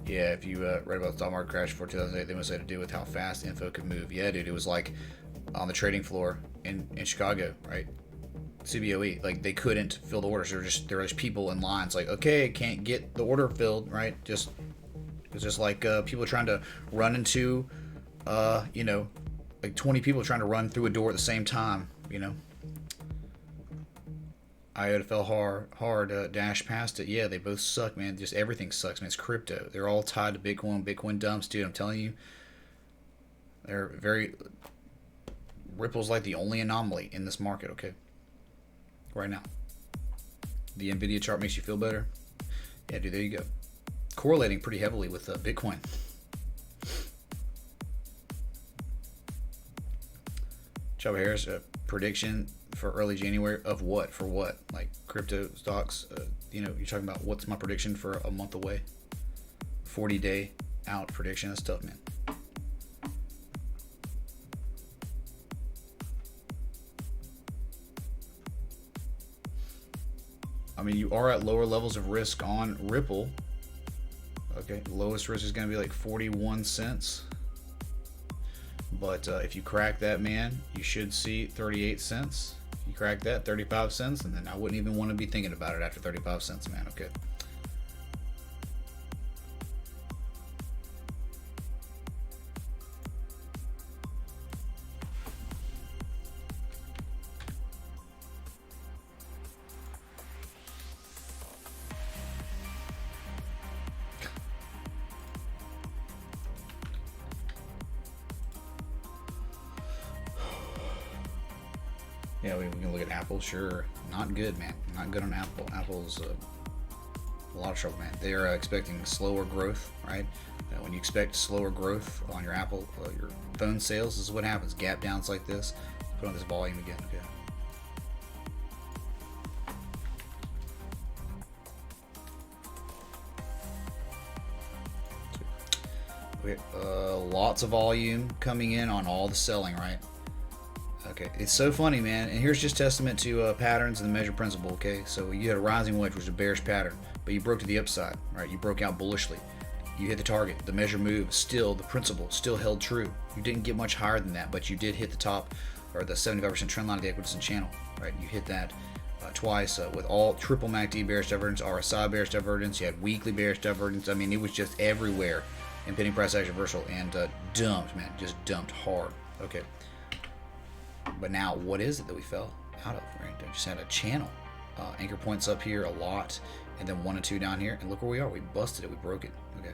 Yeah, if you read about the stock market crash for 2008, they must have had to do with how fast info could move. Yeah, dude, it was like on the trading floor in Chicago, right? CBOE, like they couldn't fill the orders. There were just people in lines, like, okay, can't get the order filled, right? It's just like people trying to run into, you know, like 20 people trying to run through a door at the same time. you know. IOTA fell hard, Dash past it. Yeah, they both suck, man. Just everything sucks, man. It's crypto. They're all tied to Bitcoin. Bitcoin dumps, dude. I'm telling you, they're very. Ripple's like the only anomaly in this market, okay? Right now. The Nvidia chart makes you feel better. Yeah, dude, there you go. Correlating pretty heavily with Bitcoin. Chubba Harris, prediction for early January of what? For what? Like crypto stocks? You know, you're talking about what's my prediction for a month away? 40-day out prediction. That's tough, man. I mean, you are at lower levels of risk on Ripple. Okay, lowest risk is going to be like 41 cents. But if you crack that, man, you should see 38 cents. If you crack that, 35 cents, and then I wouldn't even want to be thinking about it after 35 cents, man. Okay. Yeah, we can look at Apple. Sure, not good, man. Not good on Apple. Apple's a lot of trouble, man. They are expecting slower growth, right? When you expect slower growth on your Apple, your phone sales, this is what happens. Gap downs like this. Put on this volume again. Okay. Lots of volume coming in on all the selling, right? Okay, it's so funny, man. And here's just testament to patterns and the measure principle. Okay, so you had a rising wedge, which is a bearish pattern, but you broke to the upside, right? You broke out bullishly. You hit the target. The measure move, still the principle still held true. You didn't get much higher than that, but you did hit the top or the 75% trend line of the equidistant channel, right? You hit that twice with all triple MACD bearish divergence, RSI bearish divergence. You had weekly bearish divergence. I mean, it was just everywhere. Impending price action reversal and dumped, man, just dumped hard. Okay. But now, what is it that we fell out of? Right, I just had a channel, anchor points up here a lot, and then 1 and 2 down here, and look where we are. We busted it. We broke it. Okay.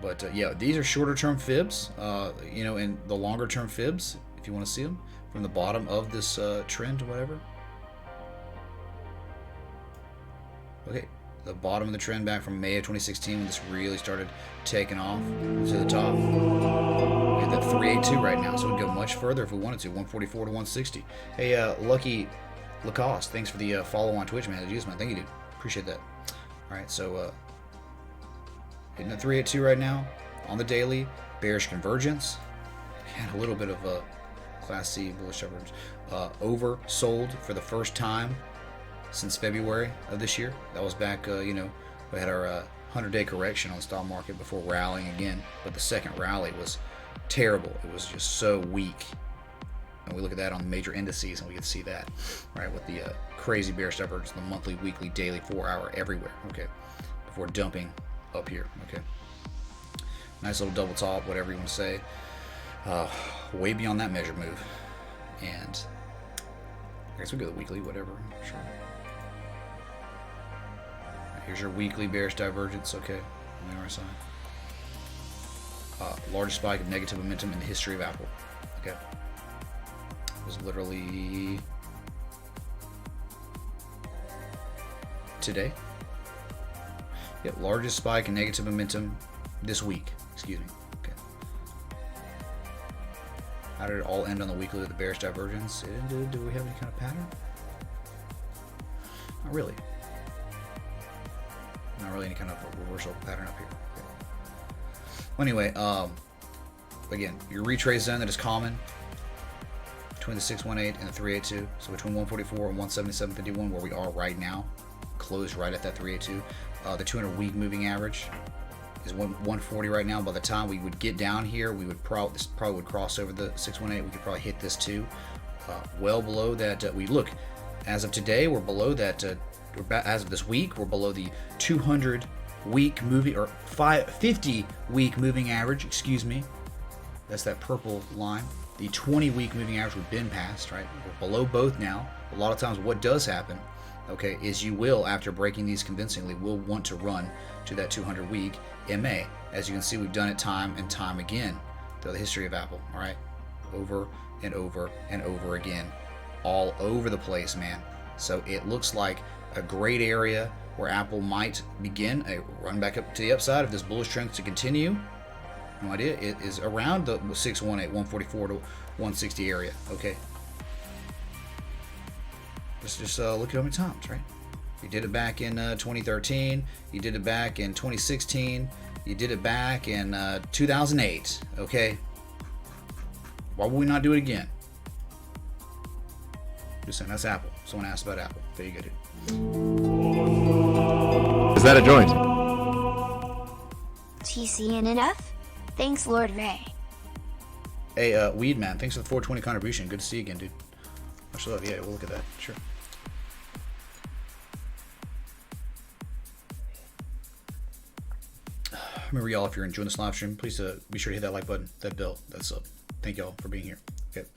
But yeah, these are shorter-term fibs. You know, and the longer-term fibs, if you want to see them, from the bottom of this trend, or whatever. Okay. The bottom of the trend back from May of 2016 when this really started taking off to the top. We have that 382 right now, so we can go much further if we wanted to, 144 to 160. Hey, Lucky Lacoste, thanks for the follow on Twitch, man. Man. Thank you, dude. Appreciate that. All right, so hitting that 382 right now on the daily. Bearish convergence. Had a little bit of a Class C bullish divergence. Oversold for the first time since February of this year. That was back, you know, we had our 100-day correction on the stock market before rallying again. But the second rally was terrible. It was just so weak. And we look at that on the major indices, and we can see that, right, with the crazy bearish divergence, the monthly, weekly, daily, 4-hour, everywhere. Okay, before dumping up here. Okay, nice little double top, whatever you want to say. Way beyond that measure move, and I guess we go the weekly, whatever. Sure. Here's your weekly bearish divergence, okay, on the RSI. Largest spike of negative momentum in the history of Apple. Okay. It was literally today. Yep, largest spike in negative momentum this week. Excuse me. Okay. How did it all end on the weekly with the bearish divergence? Do we have any kind of pattern? Not really. Not really any kind of reversal pattern up here. Okay. Well, anyway, again, your retrace zone that is common between the 618 and the 382. So between 144 and 177.51, where we are right now, closed right at that 382. The 200-week moving average is 140 right now. By the time we would get down here, we would this probably would cross over the 618. We could probably hit this too. Well below that. We look as of today, we're below that. As of this week, we're below the 200-week moving or 50-week moving average. Excuse me. That's that purple line. The 20-week moving average we've been past, right? We're below both now. A lot of times what does happen, okay, is you will, after breaking these convincingly, will want to run to that 200-week MA. As you can see, we've done it time and time again throughout the history of Apple, all right? Over and over and over again. All over the place, man. So it looks like a great area where Apple might begin a run back up to the upside if this bullish trend to continue. No idea. It is around the 618, 144 to 160 area. Okay. Let's just look at how many times, right? You did it back in 2013. You did it back in 2016. You did it back in 2008. Okay. Why would we not do it again? Just saying, that's Apple. Someone asked about Apple. There you go, dude. Is that a joint? TCNNF? Thanks, Lord Ray. Hey, Weedman, thanks for the 420 contribution. Good to see you again, dude. Much love. Yeah, we'll look at that. Sure. Remember, y'all, if you're enjoying this live stream, please be sure to hit that like button, that bell, that's up. Thank y'all for being here. Okay.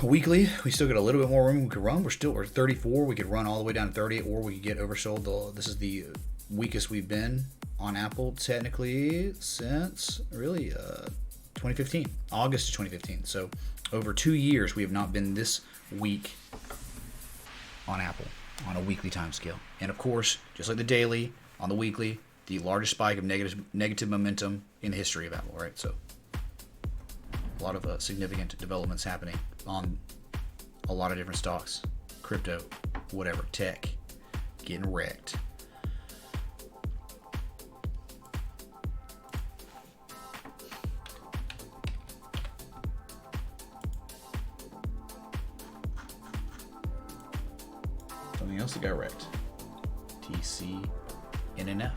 Weekly, we still got a little bit more room we could run. We're 34. We could run all the way down to 30, or we could get oversold. This is the weakest we've been on Apple technically since really 2015, August of 2015. So over 2 years, we have not been this weak on Apple on a weekly time scale. And of course, just like the daily, on the weekly, the largest spike of negative momentum in the history of Apple, right? So a lot of significant developments happening on a lot of different stocks, crypto, whatever, tech, getting wrecked. Something else that got wrecked. TCNNF.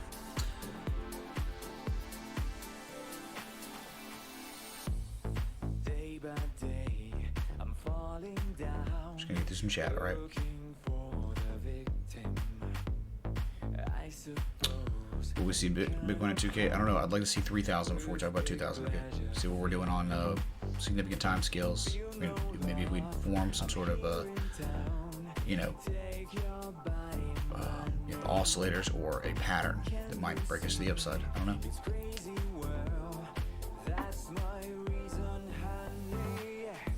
Just gonna get through some chat, alright? Will we see Bitcoin at 2K? I don't know. I'd like to see 3,000 before we talk about 2,000. Okay. See what we're doing on significant time scales. I mean, maybe if we form some sort of oscillators or a pattern that might break us to the upside. I don't know.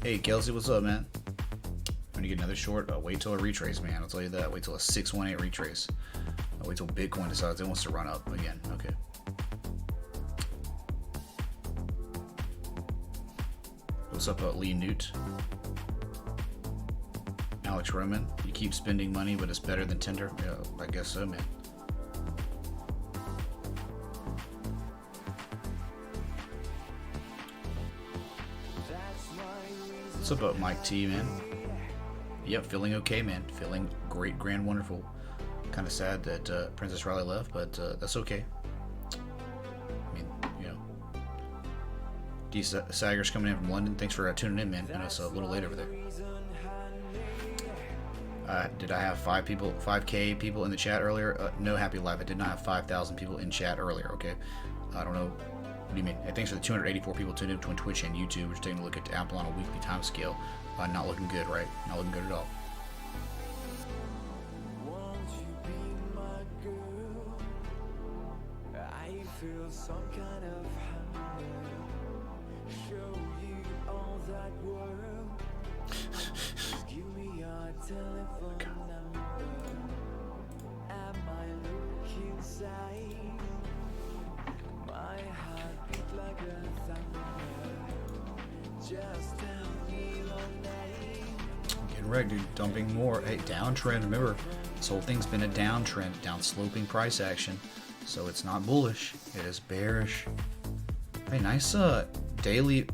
Hey, Kelsey, what's up, man? When you get another short, wait till a retrace, man. I'll tell you that. Wait till a 618 retrace. I'll wait till Bitcoin decides it wants to run up again. Okay. What's up, Lee Newt? Alex Roman, you keep spending money, but it's better than Tinder? Yeah, I guess so, man. What's up, Mike T, man? Yep, feeling okay, man. Feeling great, grand, wonderful. Kind of sad that Princess Riley left, but that's okay. I mean, D. Sager's coming in from London. Thanks for tuning in, man. I know it's a little late over there. Did I have 5K people in the chat earlier? No, Happy Life. I did not have 5,000 people in chat earlier, okay? I don't know. What do you mean? Hey, thanks for the 284 people tuned in between Twitch and YouTube. We're just taking a look at Apple on a weekly time scale. Not looking good, right? Not looking good at all. Getting wrecked, dude. Dumping more. Hey, downtrend. Remember, this whole thing's been a downtrend, down sloping price action. So it's not bullish. It is bearish. Hey, nice daily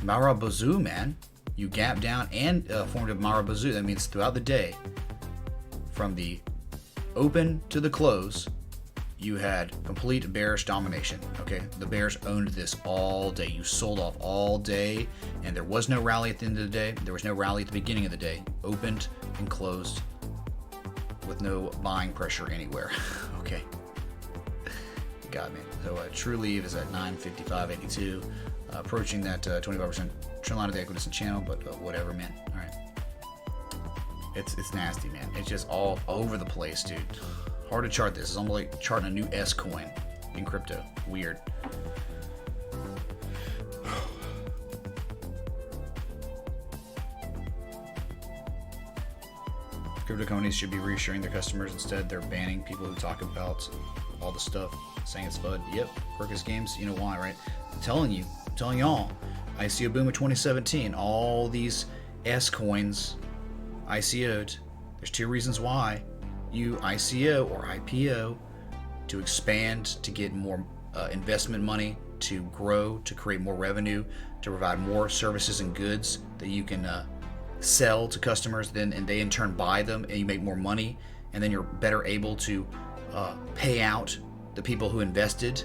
Marabozu, man. You gap down and formed a Marabozu. That means throughout the day, from the open to the close, you had complete bearish domination. Okay, the bears owned this all day. You sold off all day, and there was no rally at the end of the day. There was no rally at the beginning of the day. Opened and closed with no buying pressure anywhere. Okay. God, man. So True Leave is at 955.82. approaching that 25% trend line of the equidistant channel, but whatever, man. All right. It's nasty, man. It's just all over the place, dude. Hard to chart this. It's almost like charting a new S coin in crypto. Weird. Crypto companies should be reassuring their customers. Instead, they're banning people who talk about all the stuff, saying it's FUD. Yep, Perkins Games, you know why, right? I'm telling y'all, ICO boom of 2017, all these S coins ICO'd. There's two reasons why you ICO or IPO: to expand, to get more investment money, to grow, to create more revenue, to provide more services and goods that you can sell to customers, and they in turn buy them, and you make more money, and then you're better able to pay out the people who invested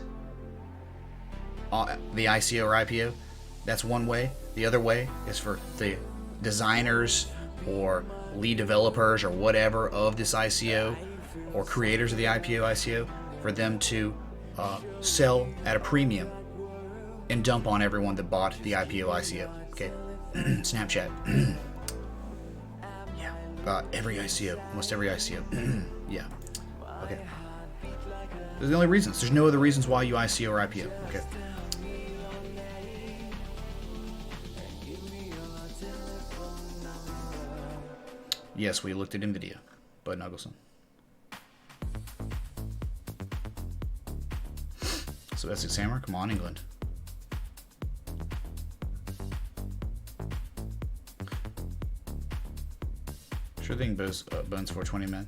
the ICO or IPO. That's one way. The other way is for the designers or lead developers or whatever of this ICO, or creators of the IPO ICO, for them to sell at a premium and dump on everyone that bought the IPO ICO. Okay. Snapchat. Every ICO, almost every ICO. Yeah. Okay. Those are the only reasons. There's no other reasons why you ICO or IPO. Okay. Yes, we looked at Nvidia. Bud Nuggleson. So Essex Hammer, come on, England. Sure thing, Bones 420, man.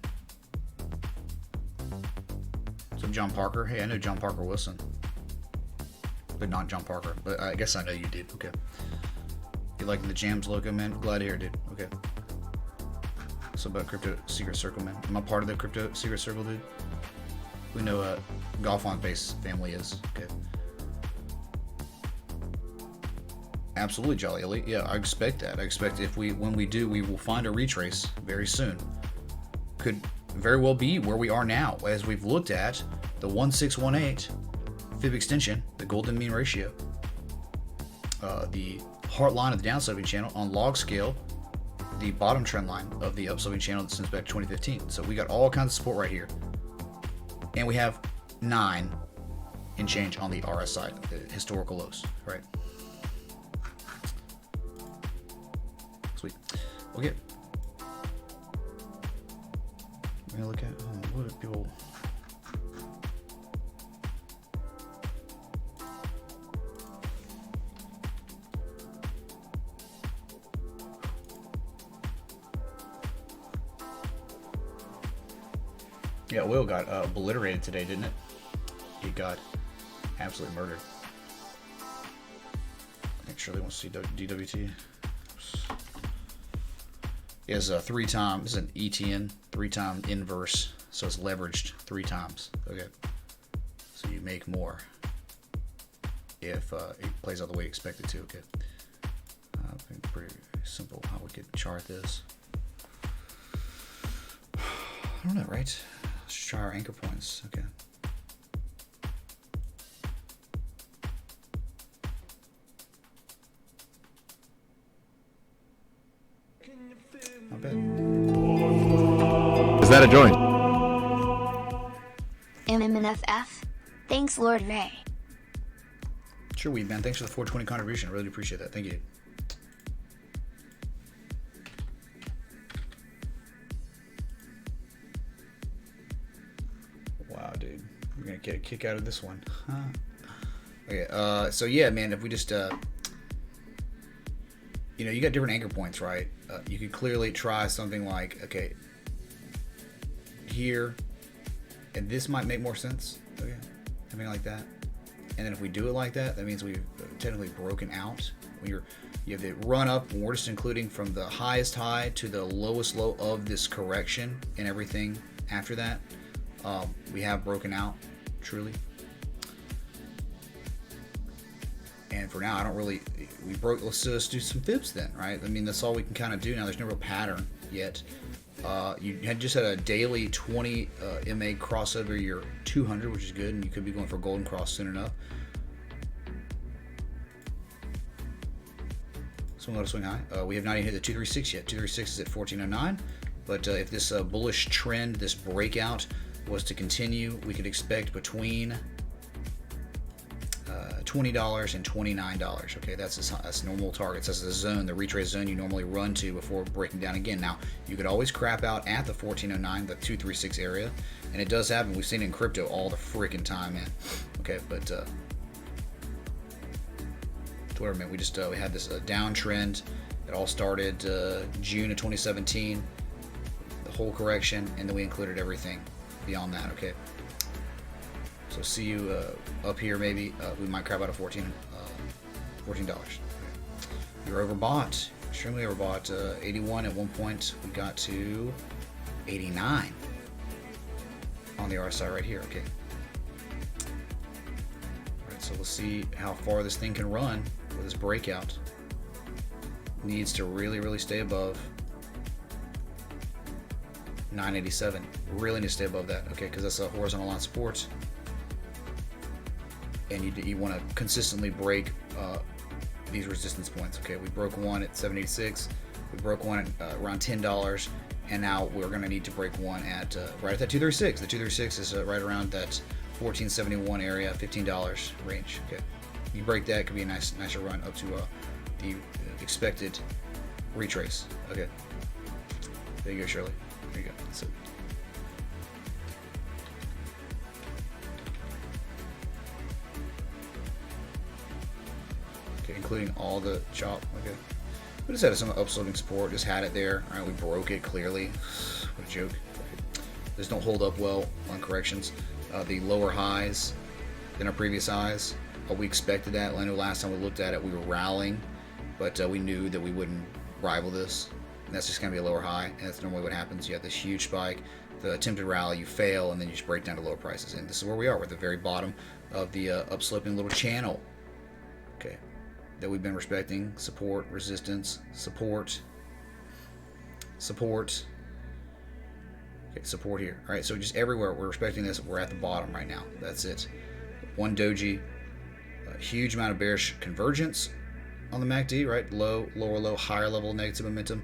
So John Parker. Hey, I know John Parker Wilson, but not John Parker. But I guess I know you did. Okay. You liking the Jams logo, man? Glad to hear, dude. Okay. So about Crypto Secret Circle, man. Am I part of the Crypto Secret Circle, dude? We know Golf on Base family is. Okay. Absolutely, Jolly Elite. Yeah, I expect that. I expect when we do, we will find a retrace very soon. Could very well be where we are now, as we've looked at the 1618 fib extension, the golden mean ratio, the heart line of the downsloping channel on log scale, the bottom trend line of the upsloping channel since back to 2015. So we got all kinds of support right here, and we have 9 and change on the RS side, the historical lows, right? Sweet. Okay. We're gonna look at what do people. Yeah, Will got obliterated today, didn't it? He got absolutely murdered. I think Shirley wants to see DWT. He has 3 times an ETN, 3-time inverse, so it's leveraged 3 times. Okay, so you make more if it plays out the way you expect it to. Okay, I think pretty simple how we could chart this. I don't know, right? Let's try our anchor points. Okay. Not bad. Is that a joint? MMNFF. Thanks, Lord Ray. Sure, Weed Man. Thanks for the 420 contribution. I really appreciate that. Thank you. Wow, dude. We're going to get a kick out of this one. Huh. Okay, so yeah, man, if we just, you know, you got different anchor points, right? You could clearly try something like, okay, here, and this might make more sense. Okay, something like that. And then if we do it like that, that means we've technically broken out. You have the run up, and we're just including from the highest high to the lowest low of this correction and everything after that. We have broken out, truly. And for now, I don't really, we broke, let's do some fibs then, right? I mean, that's all we can kind of do now. There's no real pattern yet. You had just had a daily 20 MA crossover your 200, which is good, and you could be going for golden cross soon enough. Swing low to swing high. We have not even hit the 236 yet. 236 is at 1409. But if this bullish trend, this breakout was to continue, we could expect between $20 and $29. Okay, that's normal targets. That's the zone, the retrace zone you normally run to before breaking down again. Now, you could always crap out at the 1409, the 236 area, and it does happen. We've seen it in crypto all the freaking time, man. Okay, but whatever, man. We just we had this downtrend. It all started June of 2017, the whole correction, and then we included everything beyond that. Okay. So see you up here maybe. We might crap out at $14. You're overbought, extremely overbought. 81 at one point. We got to 89 on the RSI right here. Okay. All right. So let's see how far this thing can run with this breakout. Needs to really stay above 987. Really need to stay above that. Okay, because that's a horizontal line support. And you want to consistently break these resistance points. Okay, we broke one at 786, we broke one at around $10, and now we're going to need to break one at right at that 236. The 236 is right around that 1471 area, $15 range. Okay, you break that, could be a nicer run up to the expected retrace. Okay, there you go, Shirley. There you go. That's it. Including all the chop. Okay, we just had some upsloping support, just had it there. All right, we broke it clearly. What a joke. These don't hold up well on corrections. The lower highs than our previous highs. We expected that. I know last time we looked at it, we were rallying, but we knew that we wouldn't rival this. And that's just going to be a lower high, and that's normally what happens. You have this huge spike, the attempted rally, you fail, and then you just break down to lower prices. And this is where we are. We're at the very bottom of the upsloping little channel. Okay. That we've been respecting. Support, resistance, support. Okay, support here. All right, so just everywhere we're respecting this. We're at the bottom right now. That's it. One doji, a huge amount of bearish convergence on the MACD, right? Low, lower low, higher level negative momentum.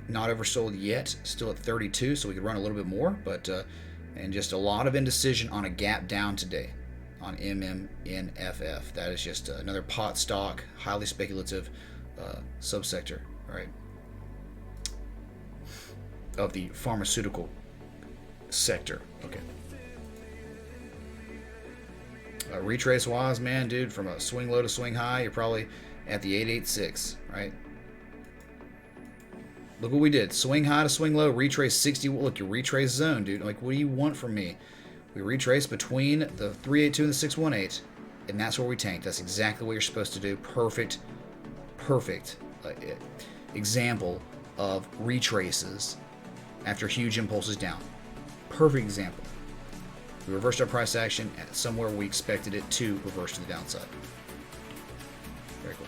Not oversold yet. Still at 32, so we could run a little bit more, but and just a lot of indecision on a gap down today. On MMNFF. That is just another pot stock, highly speculative subsector, right, of the pharmaceutical sector. Okay. Retrace wise, man, dude, from a swing low to swing high, you're probably at the 886, right? Look what we did. Swing high to swing low, retrace 60. Look, your retrace zone, dude. Like, what do you want from me? We retrace between the 382 and the 618, and that's where we tanked. That's exactly what you're supposed to do. Perfect example of retraces after huge impulses down. Perfect example. We reversed our price action at somewhere we expected it to reverse to the downside. Very cool.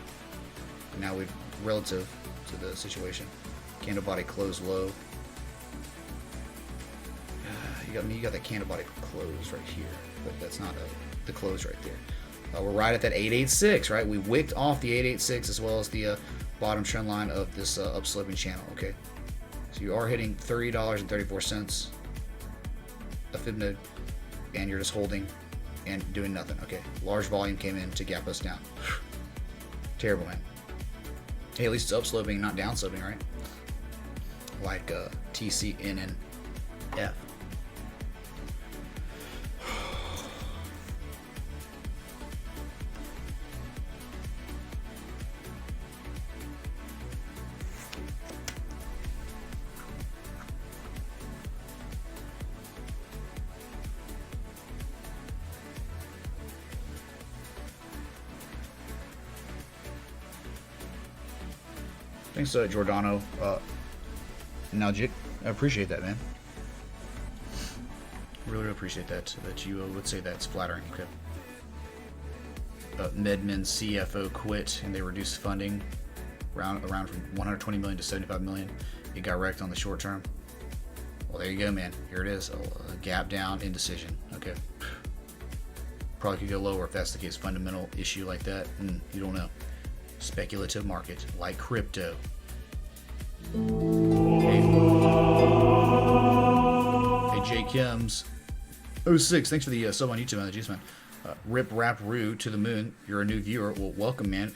And now we've, relative to the situation, candle body closed low. You got that candle body close right here, but that's not the close right there. We're right at that 886, right? We wicked off the 886 as well as the bottom trend line of this upsloping channel. Okay, so you are hitting $30.34 a fib node, and you're just holding and doing nothing. Okay, large volume came in to gap us down. Terrible, man. Hey, at least it's upsloping, not downsloping, right? Like TCNNF. Thanks, Giordano. Nalgic. I appreciate that, man. Really appreciate that you would say that's flattering. Okay. Medmen CFO quit and they reduced funding around from 120 million to 75 million. It got wrecked on the short term. Well, there you go, man. Here it is. A gap down, indecision. Okay. Probably could go lower if that's the case. Fundamental issue like that. You don't know. speculative market like crypto. Hey, J. Kims 06, thanks for the sub on YouTube, man. Jeez, man. Rip Rap Roo to the moon. You're a new viewer. Well, welcome, man.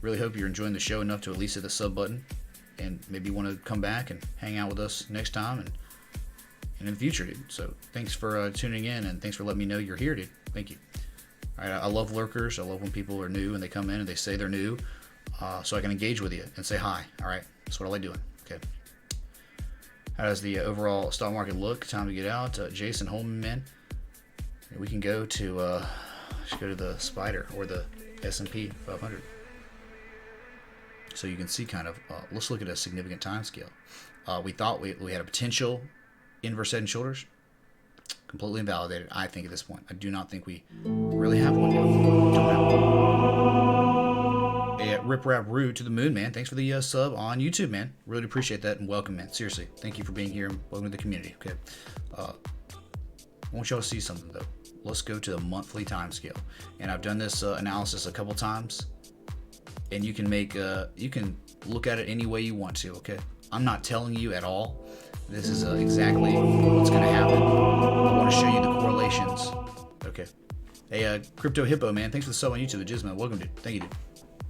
Really hope you're enjoying the show enough to at least hit the sub button, and maybe want to come back and hang out with us next time and in the future, dude. So thanks for tuning in, and thanks for letting me know you're here, dude. Thank you. All right, I love lurkers. I love when people are new and they come in and they say they're new, so I can engage with you and say hi. All right, that's what I like doing. Okay. How does the overall stock market look? Time to get out. Jason Holman, man. We can go to let's go to the Spider or the S&P 500. So you can see kind of, let's look at a significant time scale. We thought we had a potential inverse head and shoulders. Completely invalidated, I think, at this point. I do not think we really have one now. Don't have one. A Rip Rap Roo to the moon, man. Thanks for the sub on YouTube, man. Really appreciate that, and welcome, man. Seriously, thank you for being here and welcome to the community. Okay. I want y'all to see something, though. Let's go to the monthly time scale. And I've done this analysis a couple times. And you can make you can look at it any way you want to. Okay, I'm not telling you at all. This is exactly what's going to happen. I want to show you the correlations. Okay. Hey, Crypto Hippo, man. Thanks for the sub on YouTube. Jizman, welcome, dude. Thank you, dude.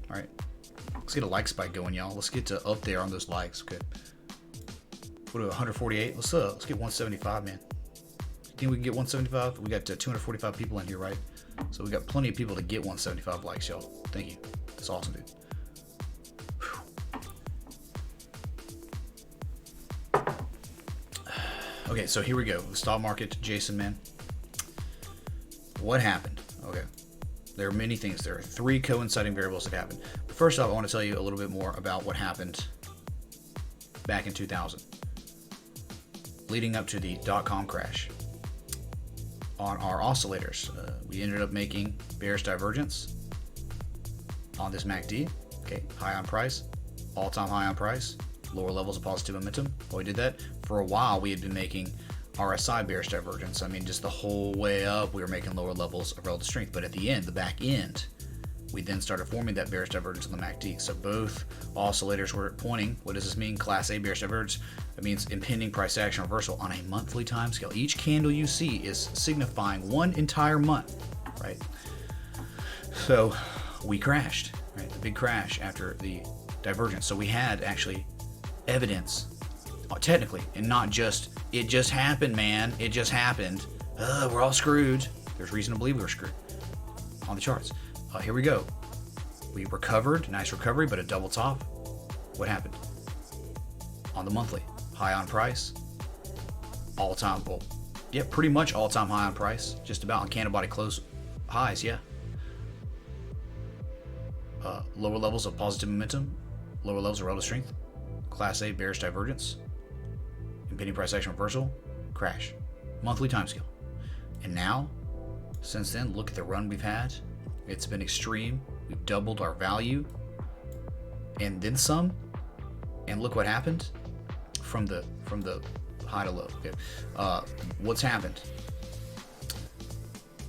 All right. Let's get a like spike going, y'all. Let's get to up there on those likes. Okay. What are 148? Let's get 175, man. Think we can get 175? We got 245 people in here, right? So we got plenty of people to get 175 likes, y'all. Thank you. That's awesome, dude. Whew. Okay, so here we go. The stock market, Jason, man. What happened? Okay. There are many things. There are 3 coinciding variables that happened. But first off, I want to tell you a little bit more about what happened back in 2000, leading up to the dot-com crash. On our oscillators, we ended up making bearish divergence on this MACD. Okay, high on price, all-time high on price, lower levels of positive momentum. While we did that, for a while we had been making RSI bearish divergence. I mean, just the whole way up, we were making lower levels of relative strength. But at the end, the back end, we then started forming that bearish divergence on the MACD. So both oscillators were pointing. What does this mean? Class A bearish divergence. It means impending price action reversal on a monthly time scale. Each candle you see is signifying one entire month, right? So we crashed, right? The big crash after the divergence. So we had actually evidence, technically, and not just, it just happened, man. It just happened. We're all screwed. There's reason to believe we were screwed on the charts. Here we go. We recovered, nice recovery, but a double top. What happened? On the monthly, high on price, all-time, well, yeah, pretty much all-time high on price, just about on candle body close highs, yeah. Lower levels of positive momentum, lower levels of relative strength, Class A bearish divergence, impending price action reversal, crash, monthly time scale. And now, since then, look at the run we've had. It's been extreme. We've doubled our value and then some. And look what happened from the high to low. Okay. What's happened?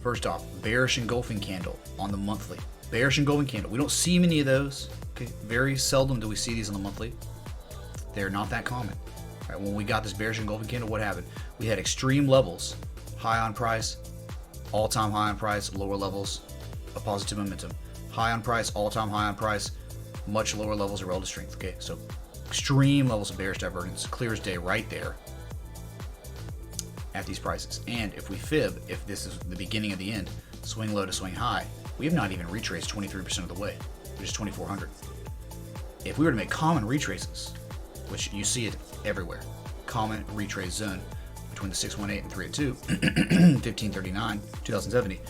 First off, bearish engulfing candle on the monthly. Bearish engulfing candle. We don't see many of those. Okay. Very seldom do we see these on the monthly. They're not that common. All right, when we got this bearish engulfing candle, what happened? We had extreme levels, high on price, all-time high on price, lower levels of positive momentum. High on price, all-time high on price, much lower levels of relative strength. Okay, so extreme levels of bearish divergence, clear as day right there at these prices. And if we fib, if this is the beginning of the end, swing low to swing high, we have not even retraced 23% of the way, which is 2,400. If we were to make common retraces, which you see it everywhere, common retrace zone between the 618 and 382, 1539, 2070,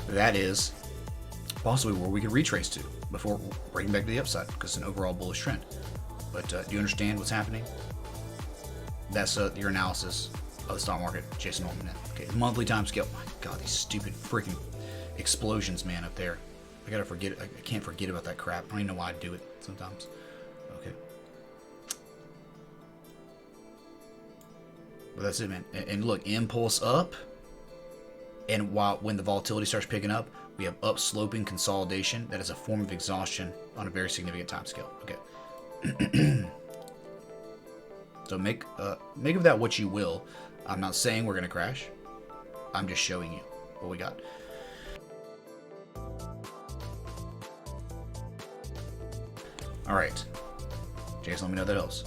that is possibly where we could retrace to before breaking back to the upside, because it's an overall bullish trend. But do you understand what's happening? That's your analysis of the stock market, Jason Norman. Okay, monthly time scale. My God, these stupid freaking explosions, man, up there. I gotta forget. I can't forget about that crap. I don't even know why I do it sometimes. Okay. But that's it, man. And look, impulse up. And when the volatility starts picking up, We have upsloping consolidation. That is a form of exhaustion on a very significant time scale. Okay. So make of that what you will. I'm not saying we're going to crash. I'm just showing you what we got. All right. Jason, let me know that helps.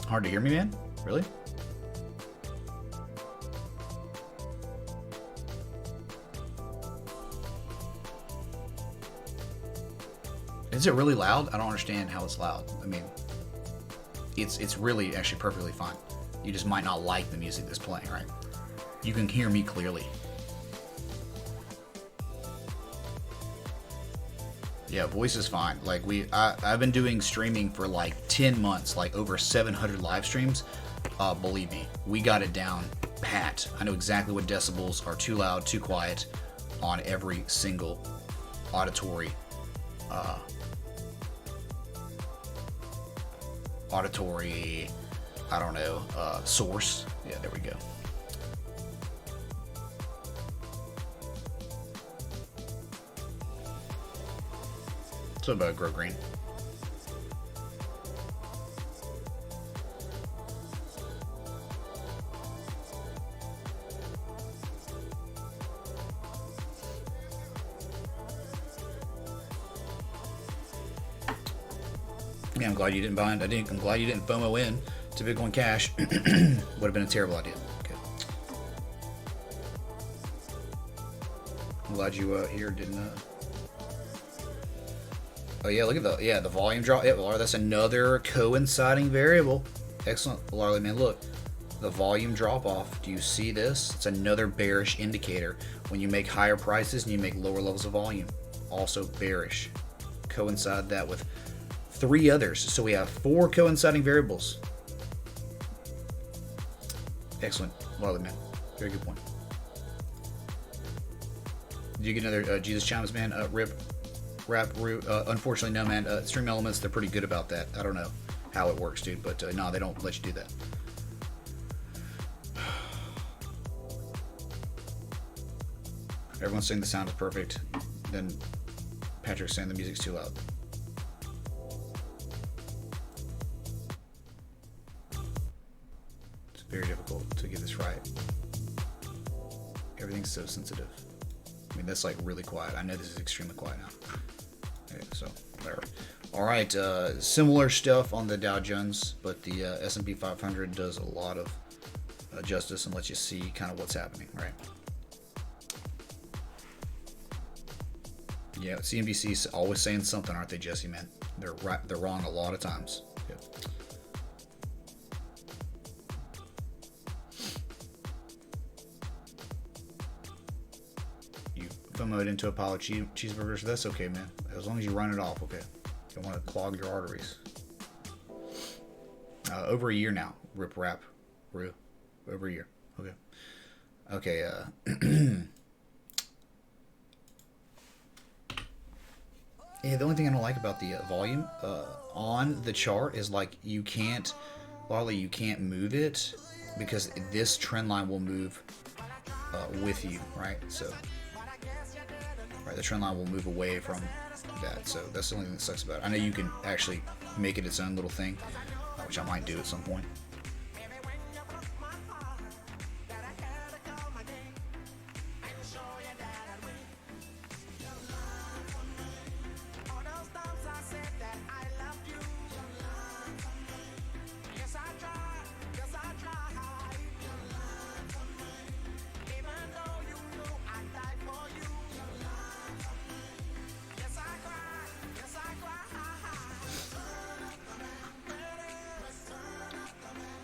Hard to hear me, man? Really? Is it really loud? I don't understand how it's loud. I mean, it's really actually perfectly fine. You just might not like the music that's playing, right? You can hear me clearly. Yeah, voice is fine. Like I've been doing streaming for like 10 months, like over 700 live streams. Believe me, we got it down pat. I know exactly what decibels are too loud, too quiet on every single auditory I don't know, source. Yeah, there we go. So about Grow Green. Yeah, I'm glad you didn't bind. I'm glad you didn't FOMO in to Bitcoin Cash. Would have been a terrible idea. Okay. I'm glad you here didn't. Oh yeah, look at the volume drop. Yeah, Larry, that's another coinciding variable. Excellent, Larry, man. Look, the volume drop off. Do you see this? It's another bearish indicator. When you make higher prices and you make lower levels of volume, also bearish. Coincide that with 3 others. So we have 4 coinciding variables. Excellent, Larry, man. Very good point. Did you get another Jesus Chimes, man? Unfortunately, no, man. Stream Elements, they're pretty good about that. I don't know how it works, dude, but no, they don't let you do that. Everyone's saying the sound is perfect. Then Patrick's saying the music's too loud. It's very difficult to get this right. Everything's so sensitive. I mean, that's like really quiet. I know this is extremely quiet now. Okay, so there. All right, similar stuff on the Dow Jones, but the S&P 500 does a lot of justice and lets you see kind of what's happening, right? Yeah, CNBC's always saying something, aren't they, Jesse? Man, they're right. They're wrong a lot of times. Yeah. FOMO'd into a pile of cheeseburgers. That's okay, man. As long as you run it off, okay. You don't want to clog your arteries. Over a year now. Rip rap. Rue. Over a year. Okay. Okay. Yeah, the only thing I don't like about the volume on the chart is like you can't move it because this trend line will move with you, right? So. Right, the trend line will move away from that, so that's the only thing that sucks about it. I know you can actually make it its own little thing, which I might do at some point.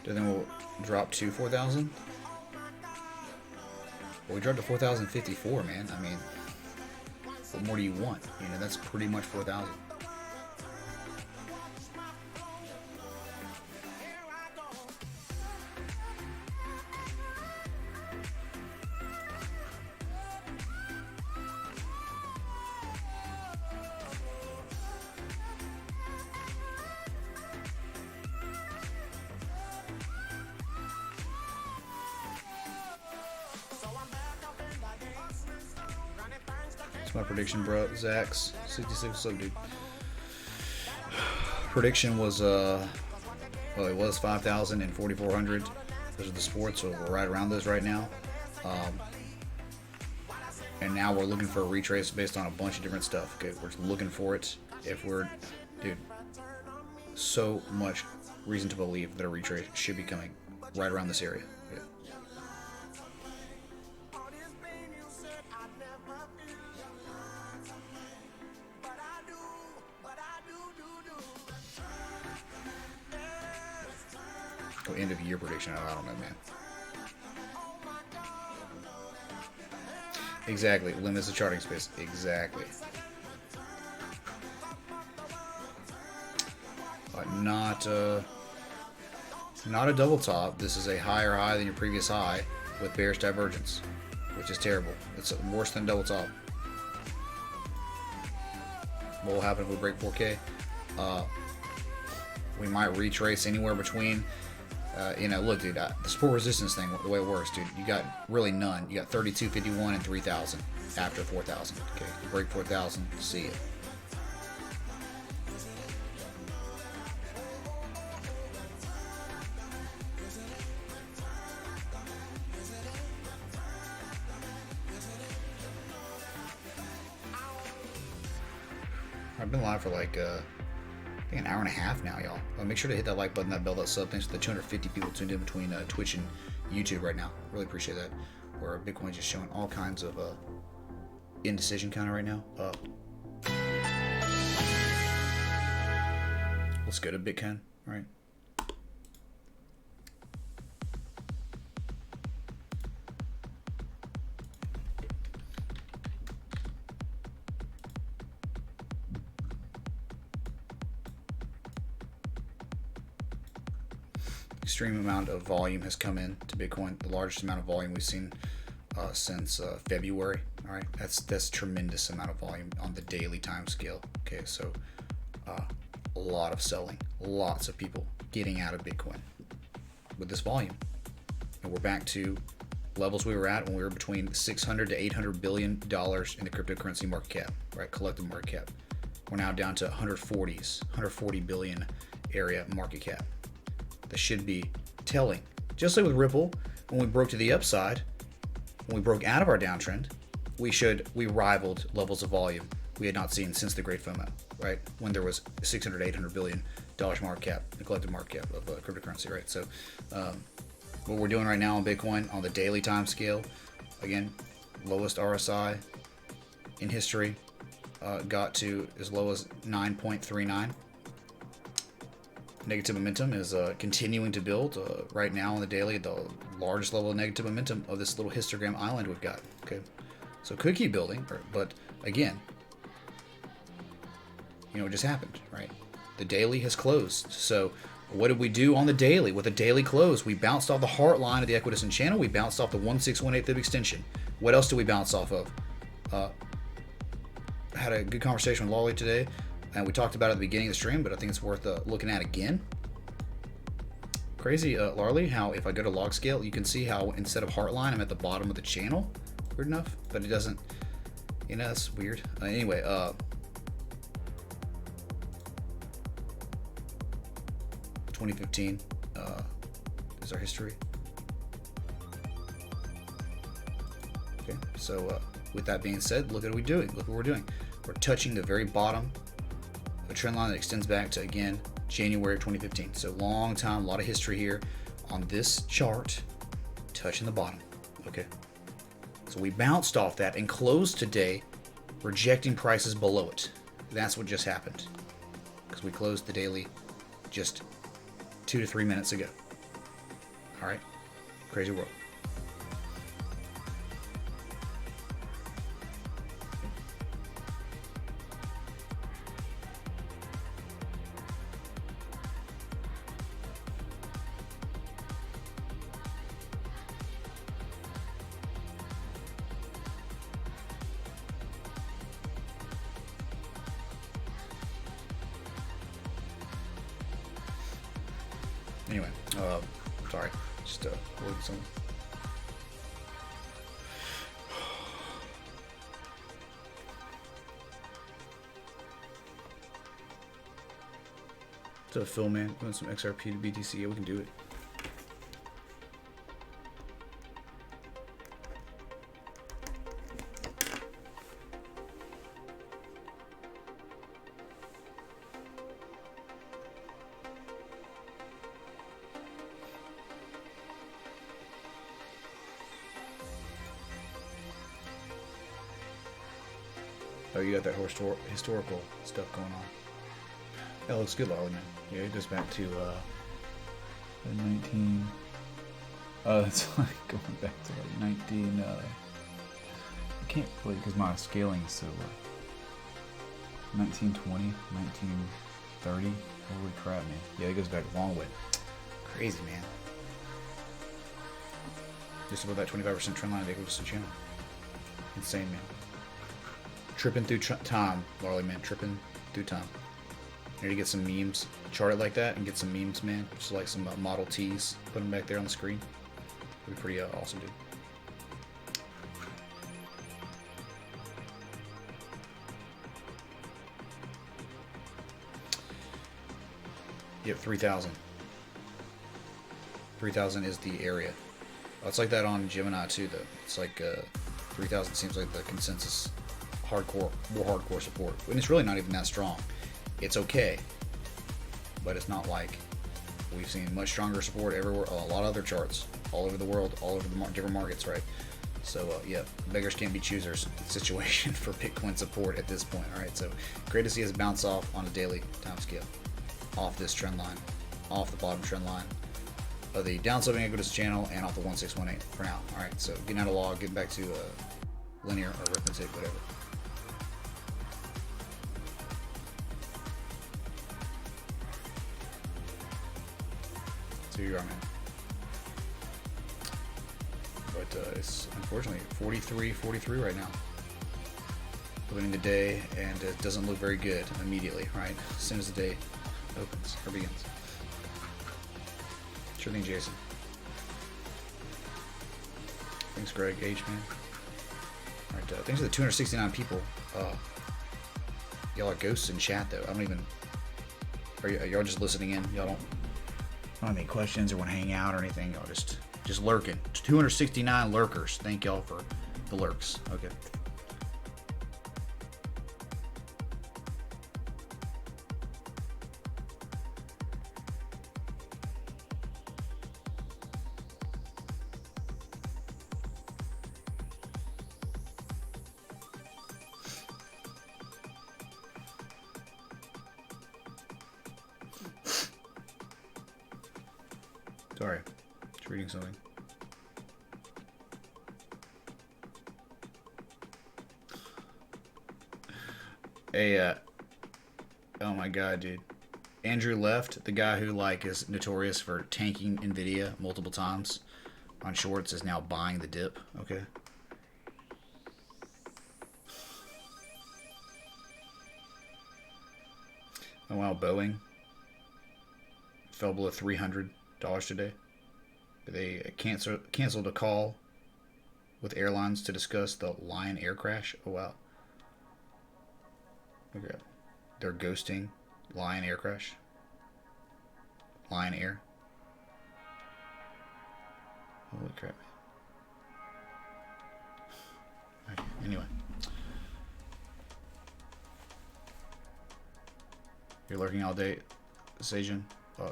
And then we'll drop to 4,000. Well, we dropped to 4,054, man. I mean, what more do you want? You know, that's pretty much 4,000. That's my prediction, bro. Zach's 66. So, dude. Prediction was well, it was 5,000 and 4,400. Those are the sports, so we're right around those right now. And now we're looking for a retrace based on a bunch of different stuff. Okay, we're looking for it. If we're, dude, so much reason to believe that a retrace should be coming right around this area. Yeah. Oh, end of year prediction. I don't know, man. Exactly. Limits the charting space. Exactly. But not a double top. This is a higher high than your previous high with bearish divergence, which is terrible. It's worse than double top. What will happen if we break 4K? We might retrace anywhere between. Look, dude, the support resistance thing, the way it works, dude, you got really none. You got 32, 51, and 3,000 after 4,000. Okay, you break 4,000, see it. I've been live for like I think an hour and a half now, y'all. Make sure to hit that like button, that bell, that sub. Thanks to the 250 people tuned in between Twitch and YouTube right now. Really appreciate that. Where Bitcoin is just showing all kinds of indecision kind of right now. Let's go to Bitcoin, right? Extreme amount of volume has come in to Bitcoin. The largest amount of volume we've seen since February. All right, that's tremendous amount of volume on the daily time scale. Okay, so a lot of selling, lots of people getting out of Bitcoin with this volume, and we're back to levels we were at when we were between 600 to 800 billion dollars in the cryptocurrency market cap, right? Collective market cap. We're now down to 140 billion area market cap. That should be telling. Just like with Ripple, when we broke to the upside, when we broke out of our downtrend, we rivaled levels of volume we had not seen since the Great FOMO, right? When there was 600, 800 billion dollars market cap, the collective market cap of cryptocurrency, right? So, what we're doing right now on Bitcoin on the daily time scale, again, lowest RSI in history, got to as low as 9.39. Negative momentum is continuing to build right now on the daily, the largest level of negative momentum of this little histogram island we've got. Okay, so could keep building, but again, it just happened, right? The daily has closed. So what did we do on the daily? With a daily close, we bounced off the heart line of the equidistant channel. We bounced off the 1618 fib extension. What else did we bounce off of? Had a good conversation with Lolly today. And we talked about it at the beginning of the stream, but I think it's worth looking at again. Crazy, Larly, how if I go to log scale, you can see how instead of heartline, I'm at the bottom of the channel. Weird enough, but it doesn't, that's weird. Anyway, 2015 is our history. Okay, so with that being said, look at what we're doing. Look what we're doing. We're touching the very bottom. A trend line that extends back to, again, January of 2015. So long time, a lot of history here on this chart, touching the bottom. Okay. So we bounced off that and closed today, rejecting prices below it. That's what just happened. Because we closed the daily just 2 to 3 minutes ago. All right. Crazy world. Anyway, sorry, just loading something. What's up, Phil, man? We want some XRP to BTC. Yeah, we can do it. Oh, you got that historical stuff going on. That looks good, Lolly, man. Yeah, it goes back to 19. That's like going back to like 19. I can't play because my scaling is so low. 1920, 1930. Holy crap, man. Yeah, it goes back a long way. Crazy, man. Just about that 25% trend line, they go to the channel. Insane, man. Tripping through time, Larley, man. Tripping through time. I need to get some memes. Chart it like that and get some memes, man. Just like some Model Ts. Put them back there on the screen. That'd be pretty awesome, dude. Yep, 3,000. 3,000 is the area. Oh, it's like that on Gemini too, though. It's like 3,000 seems like the consensus hardcore, more hardcore support. And it's really not even that strong. It's okay, but it's not like we've seen much stronger support everywhere. A lot of other charts all over the world, all over the different markets, right? So yeah, beggars can't be choosers situation for Bitcoin support at this point. All right, so great to see us bounce off on a daily time scale, off this trend line, off the bottom trend line of the downsloping equities channel, and off the 1618 for now. All right, so getting out of log, getting back to linear or arithmetic, whatever. So you are, man. But it's unfortunately 43 right now. Opening the day, and it doesn't look very good immediately, right? As soon as the day opens or begins. Sure thing, Jason. Thanks, Greg H, man. Alright, thanks to the 269 people. Y'all are ghosts in chat, though. I don't even... Are y'all just listening in? Y'all don't have any questions or want to hang out or anything? Y'all just lurking. 269 lurkers. Thank y'all for the lurks. Okay. Sorry, just reading something. Hey, oh my god, dude. Andrew left, the guy who like is notorious for tanking Nvidia multiple times on shorts, is now buying the dip. Okay. Oh wow, Boeing fell below $300 today. They canceled a call with airlines to discuss the Lion Air crash. Oh wow. Okay. They're ghosting Lion Air crash. Lion Air. Holy crap. Okay, anyway. You're lurking all day, Sajin.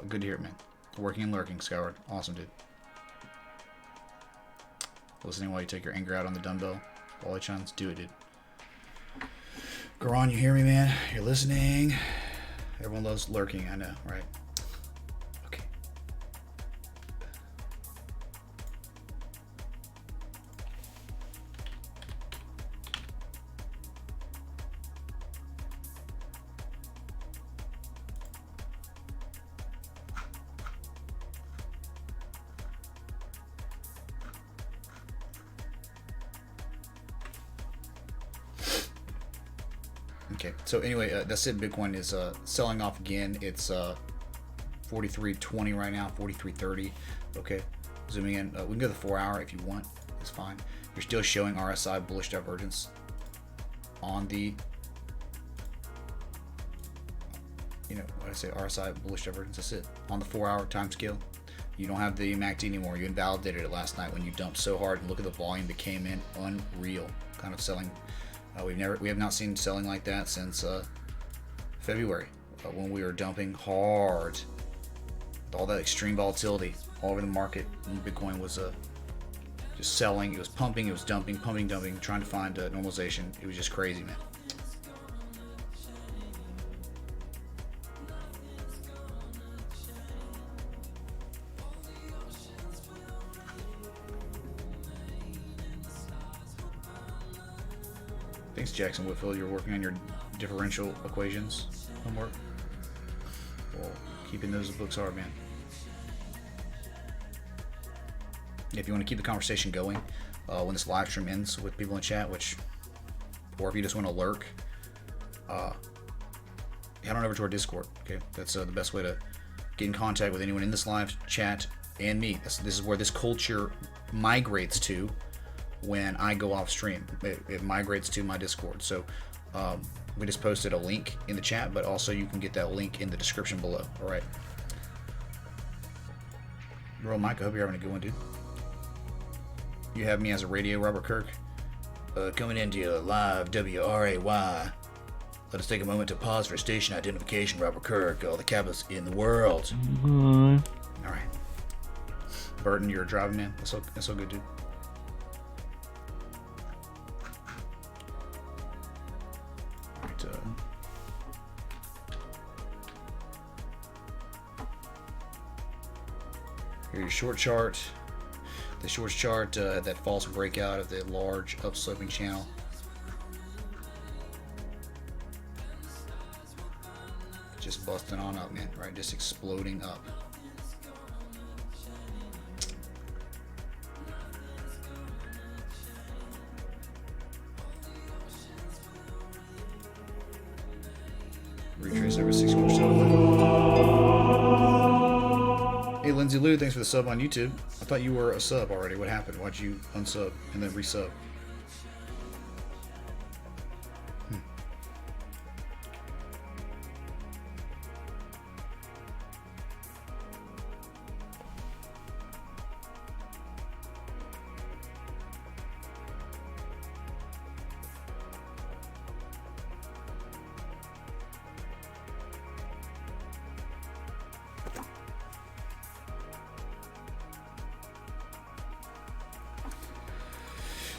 Good to hear it, man. Working and lurking, Skyward. Awesome, dude. Listening while you take your anger out on the dumbbell. Wally Chans, do it, dude. Garon, you hear me, man? You're listening. Everyone loves lurking, I know, right? Okay. Okay, so anyway, that's it. Bitcoin is selling off again. It's 43.20 right now, 43.30. Okay, zooming in. We can go to the 4 hour if you want. It's fine. You're still showing RSI bullish divergence on the you know, what I say, RSI, bullish divergence. That's it. On the 4-hour time scale, you don't have the MACD anymore. You invalidated it last night when you dumped so hard. And look at the volume that came in. Unreal kind of selling. We have not seen selling like that since February when we were dumping hard. All that extreme volatility all over the market. And Bitcoin was just selling. It was pumping. It was dumping. Pumping, dumping. Trying to find normalization. It was just crazy, man. Thanks, Jackson Whitfield. You're working on your differential equations homework. Well, keeping those books hard, man. If you want to keep the conversation going when this live stream ends with people in chat, or if you just want to lurk, head on over to our Discord. Okay, that's the best way to get in contact with anyone in this live chat and me. This is where this culture migrates to. When I go off stream, it migrates to my Discord. So we just posted a link in the chat, but also you can get that link in the description below. All right. Royal Mike, I hope you're having a good one, dude. You have me as a radio, Robert Kirk. Coming into your live WRAY. Let us take a moment to pause for station identification, Robert Kirk. All the capitals in the world. All right. Burton, you're a driving man. That's so good, dude. Here's your short chart. The short chart, that false breakout of the large upsloping channel. Just busting on up, man, right? Just exploding up. Retrace over 6 more Hey, Lindsay Lou, thanks for the sub on YouTube. I thought you were a sub already. What happened? Why'd you unsub and then resub?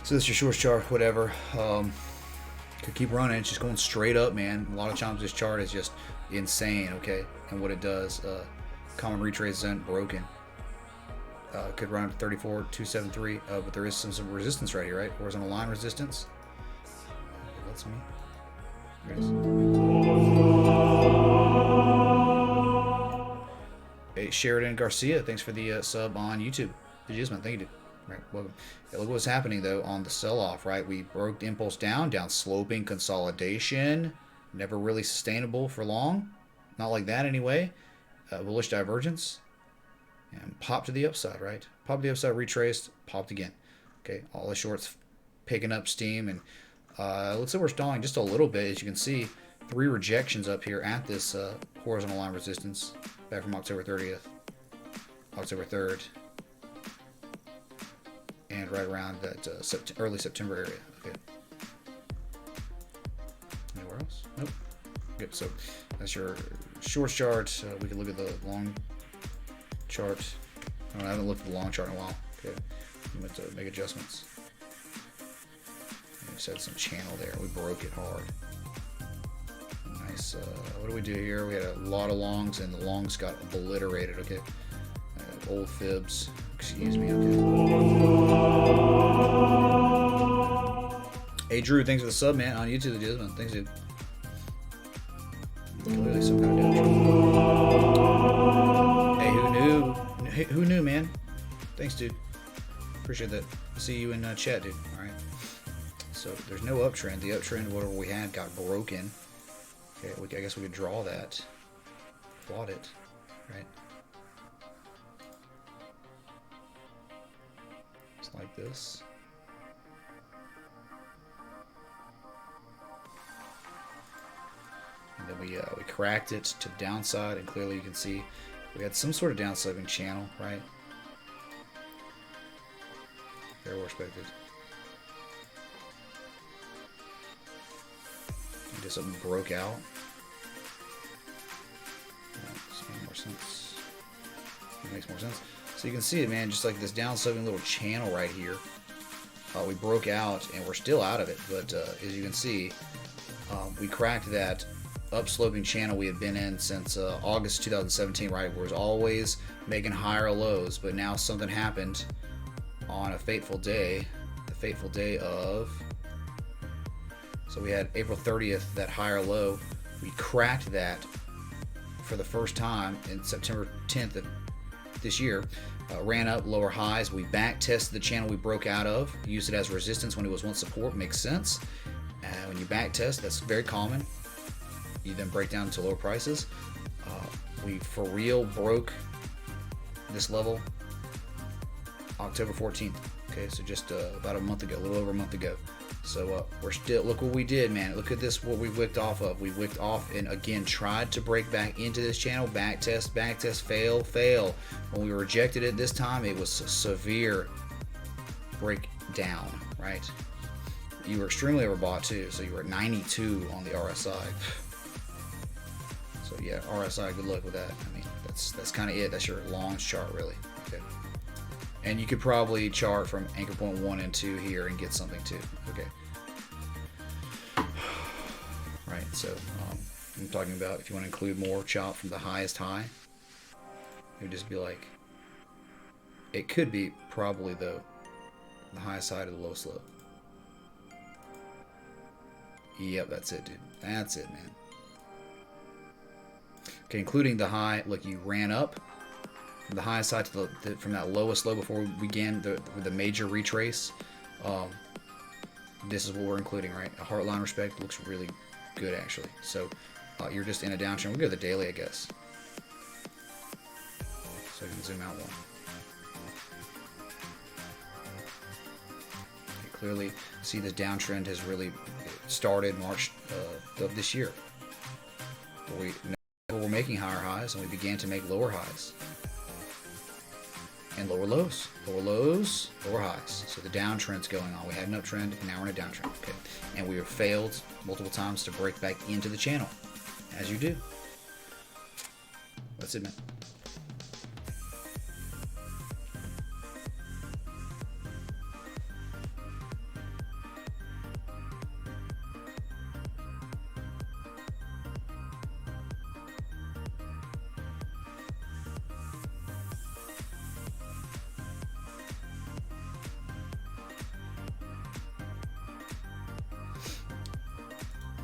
So this is your short chart, whatever. Could keep running. It's just going straight up, man. A lot of times this chart is just insane, okay? And what it does, common retrace zone broken. Could run 34,273, but there is some resistance right here, right? Horizontal line resistance. Okay, that's me. Here it is. Hey, Sheridan Garcia, thanks for the sub on YouTube. Thank you, dude. Right, welcome. Yeah, look what's happening though on the sell-off, right? We broke the impulse down sloping consolidation, never really sustainable for long, not like that anyway. Bullish divergence, and popped to the upside, right? Popped to the upside, retraced, popped again. Okay, all the shorts picking up steam, and looks like we're stalling just a little bit. As you can see, 3 rejections up here at this horizontal line resistance back from October 30th, October 3rd. And right around that early September area. Okay. Anywhere else? Nope. Good. So that's your short chart. We can look at the long chart. I haven't looked at the long chart in a while. Okay. I'm going to make adjustments. We just had some channel there. We broke it hard. Nice. What do we do here? We had a lot of longs, and the longs got obliterated. Okay. Old fibs. Excuse me. Okay. Hey Drew, thanks for the sub, man, on YouTube. Thanks, dude. Clearly some kind of downtrend. Hey, who knew? Who knew, man? Thanks, dude. Appreciate that. See you in chat, dude. All right. So there's no uptrend. The uptrend, whatever we had, got broken. Okay, I guess we could draw that. Plot it, right? It's like this. And then we cracked it to the downside, and clearly you can see we had some sort of downsloping channel, right? Very well respected. And just something broke out. This makes more sense. It makes more sense. So you can see it, man, just like this downsloping little channel right here. We broke out, and we're still out of it, but as you can see, we cracked that upsloping channel we had been in since August 2017, right? Where it was always making higher lows, but now something happened on a fateful day, the fateful day of, so we had April 30th, that higher low. We cracked that for the first time in September 10th of this year. Ran up lower highs. We back tested the channel we broke out of, used it as resistance when it was once support. Makes sense. When you back test, that's very common. You then break down to lower prices. We for real broke this level October 14th. Okay, so just about a month ago, a little over a month ago. So we're still, look what we did, man. Look at this, what we wicked off of. We wicked off and again tried to break back into this channel. Back test, fail. When we rejected it this time, it was a severe breakdown, right? You were extremely overbought too, so you were at 92 on the RSI. So yeah, RSI, good luck with that. I mean, that's kind of it. That's your longs chart, really. Okay. And you could probably chart from anchor point 1 and 2 here and get something too. Okay. Right, so I'm talking about if you want to include more chop from the highest high, it would just be like, it could be probably though the highest side of the low slope. Yep, that's it, dude. That's it, man. Okay, including the high, look, you ran up from the highest side to from that lowest low before we began the major retrace. This is what we're including, right? A heartline respect looks really good, actually. So you're just in a downtrend. We'll go to the daily, I guess. So you can zoom out one. You clearly see the downtrend has really started March of this year. We're making higher highs, and we began to make lower highs. And lower lows, lower highs. So the downtrend's going on. We had an uptrend, and now we're in a downtrend. Okay, and we have failed multiple times to break back into the channel, as you do. That's it, man.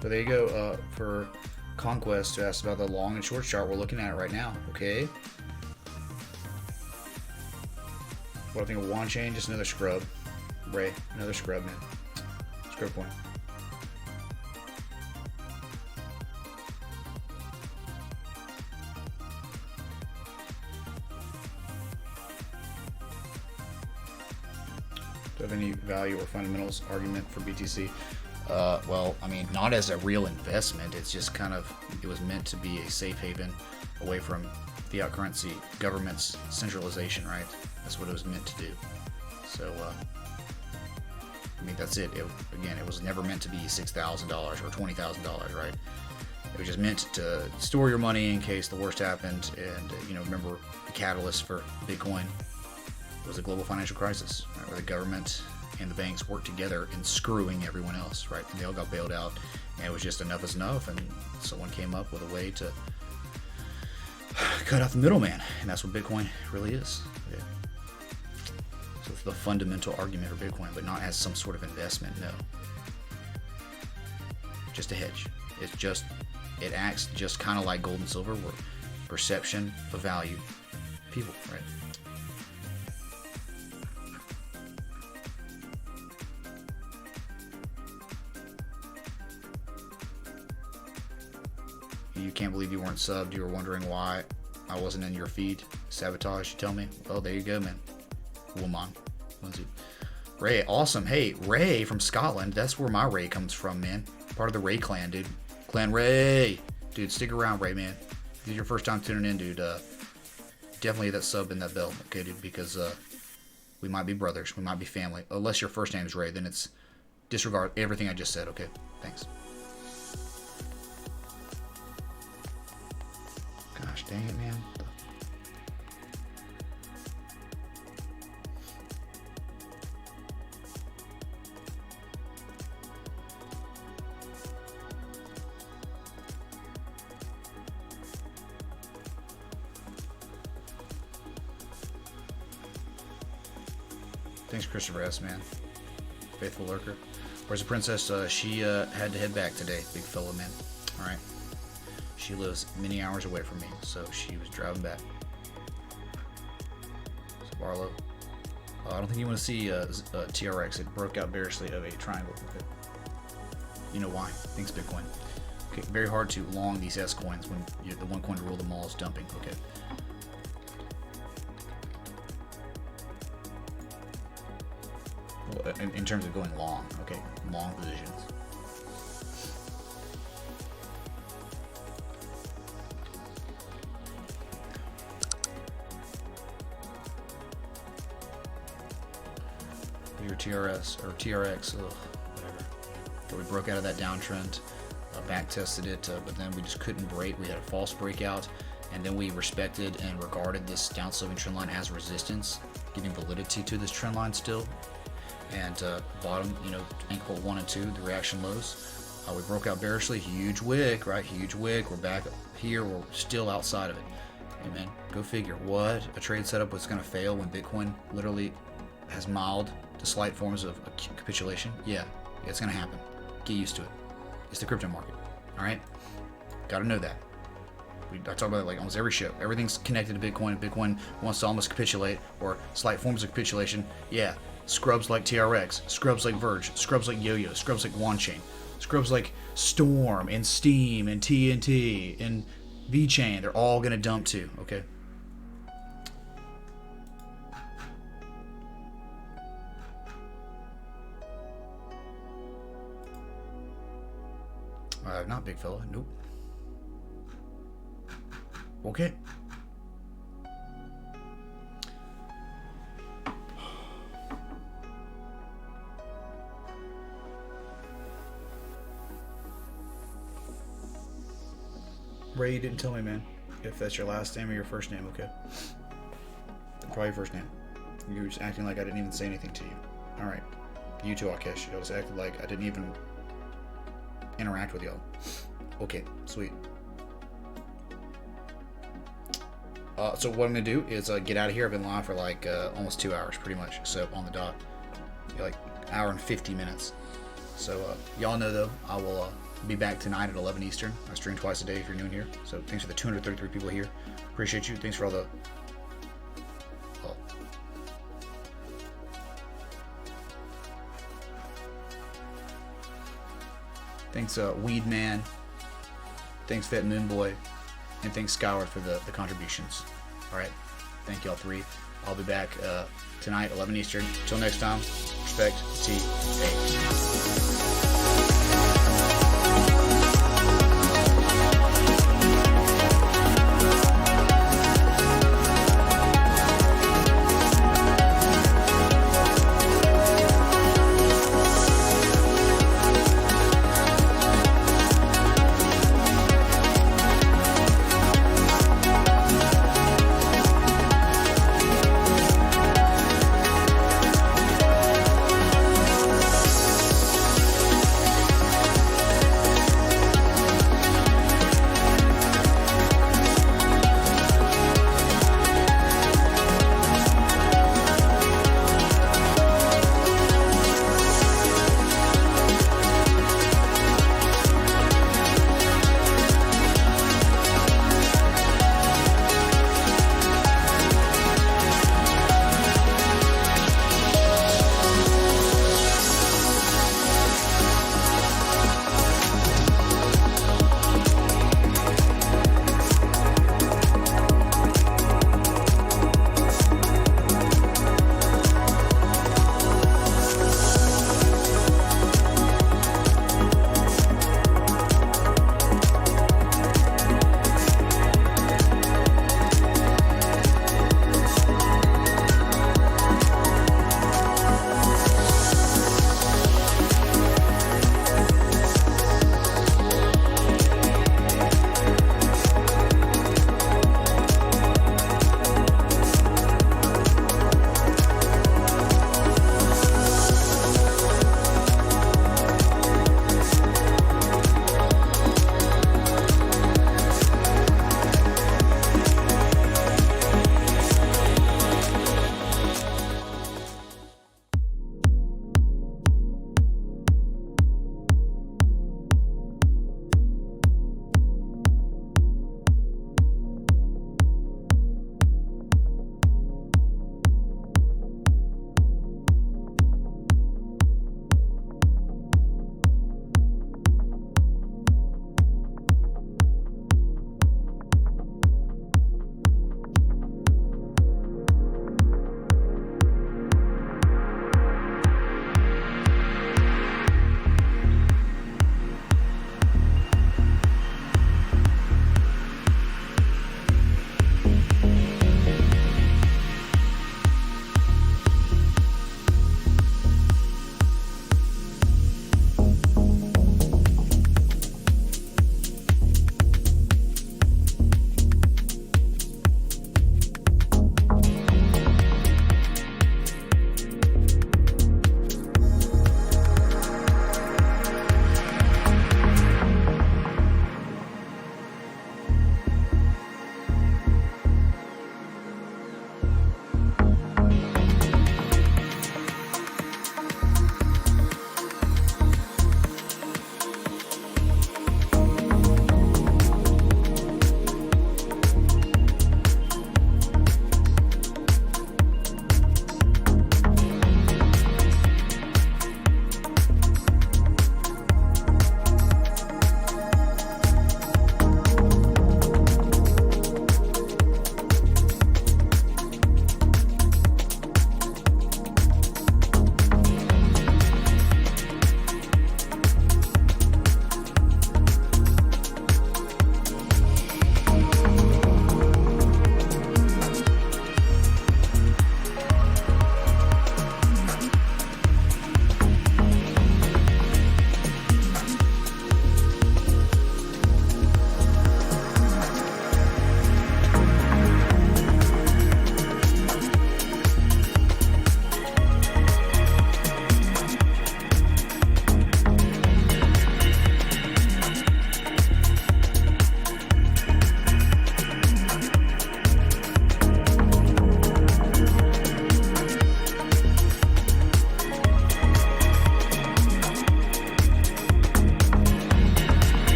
So there you go, for Conquest, who asked about the long and short chart we're looking at right now, okay? What I think of One Chain, just another scrub. Ray, another scrub, man. Scrub coin. Do you have any value or fundamentals argument for BTC? Well, I mean, not as a real investment. It's just kind of, it was meant to be a safe haven away from fiat currency, government's centralization, right? That's what it was meant to do. So, I mean, that's it. Again, it was never meant to be $6,000 or $20,000, right? It was just meant to store your money in case the worst happened. And, you know, remember the catalyst for Bitcoin was the global financial crisis, right? Where the government and the banks worked together in screwing everyone else, right? And they all got bailed out, and it was just enough is enough, and someone came up with a way to cut out the middleman, and that's what Bitcoin really is. Yeah. So it's the fundamental argument for Bitcoin, but not as some sort of investment, no. Just a hedge. It acts just kind of like gold and silver, where perception of value, people, right? You can't believe you weren't subbed. You were wondering why I wasn't in your feed. Sabotage, you tell me? Oh, there you go, man. Woman. Ray, awesome. Hey, Ray from Scotland. That's where my Ray comes from, man. Part of the Ray clan, dude. Clan Ray. Dude, stick around, Ray, man. If this is your first time tuning in, dude, definitely hit that sub and that bell, okay, dude, because we might be brothers, we might be family. Unless your first name is Ray, then it's disregard everything I just said, okay? Thanks. Gosh dang it, man. Thanks, Christopher S, man. Faithful lurker. Where's the princess? She had to head back today, big fella, man. Alright. She lives many hours away from me, so she was driving back. So Barlow. I don't think you want to see TRX. It broke out variously of a triangle. Okay. You know why? Thanks, Bitcoin. Okay, very hard to long these S coins when the one coin to rule them all is dumping. Okay. Well, in terms of going long, okay, long positions. Your TRS or TRX, ugh, whatever. But we broke out of that downtrend, back tested it, but then we just couldn't break. We had a false breakout, and then we respected and regarded this downsloping trend line as resistance, giving validity to this trend line still. And bottom, anchor point 1 and 2, the reaction lows. We broke out bearishly, huge wick, right? Huge wick. We're back here. We're still outside of it. Hey man, go figure. What a trade setup was going to fail when Bitcoin literally has mild to slight forms of capitulation. Yeah, it's going to happen. Get used to it. It's the crypto market. All right, got to know that. I talk about it like almost every show. Everything's connected to Bitcoin. Bitcoin wants to almost capitulate or slight forms of capitulation. Yeah. Scrubs like TRX, scrubs like Verge, scrubs like Yo-Yo, scrubs like OneChain, scrubs like Storm and Steam and TNT and VeChain, they're all going to dump too, okay? Not big fella, nope. Okay. Ray, you didn't tell me, man, if that's your last name or your first name, okay? Probably your first name. You were just acting like I didn't even say anything to you. Alright. You too, Akesh. You just acted like I didn't even interact with y'all. Okay, sweet. So what I'm going to do is get out of here. I've been live for like almost 2 hours, pretty much. So on the dot. Like hour and 50 minutes. So y'all know, though, I will be back tonight at 11 Eastern. I stream twice a day if you're new here. So thanks for the 233 people here. Appreciate you. Thanks for all the... Oh. Thanks, Weed Man. Thanks, Fat Moon Boy. And thanks, Skyward, for the contributions. All right. Thank y'all three. I'll be back tonight, 11 Eastern. Until next time, respect, T, A.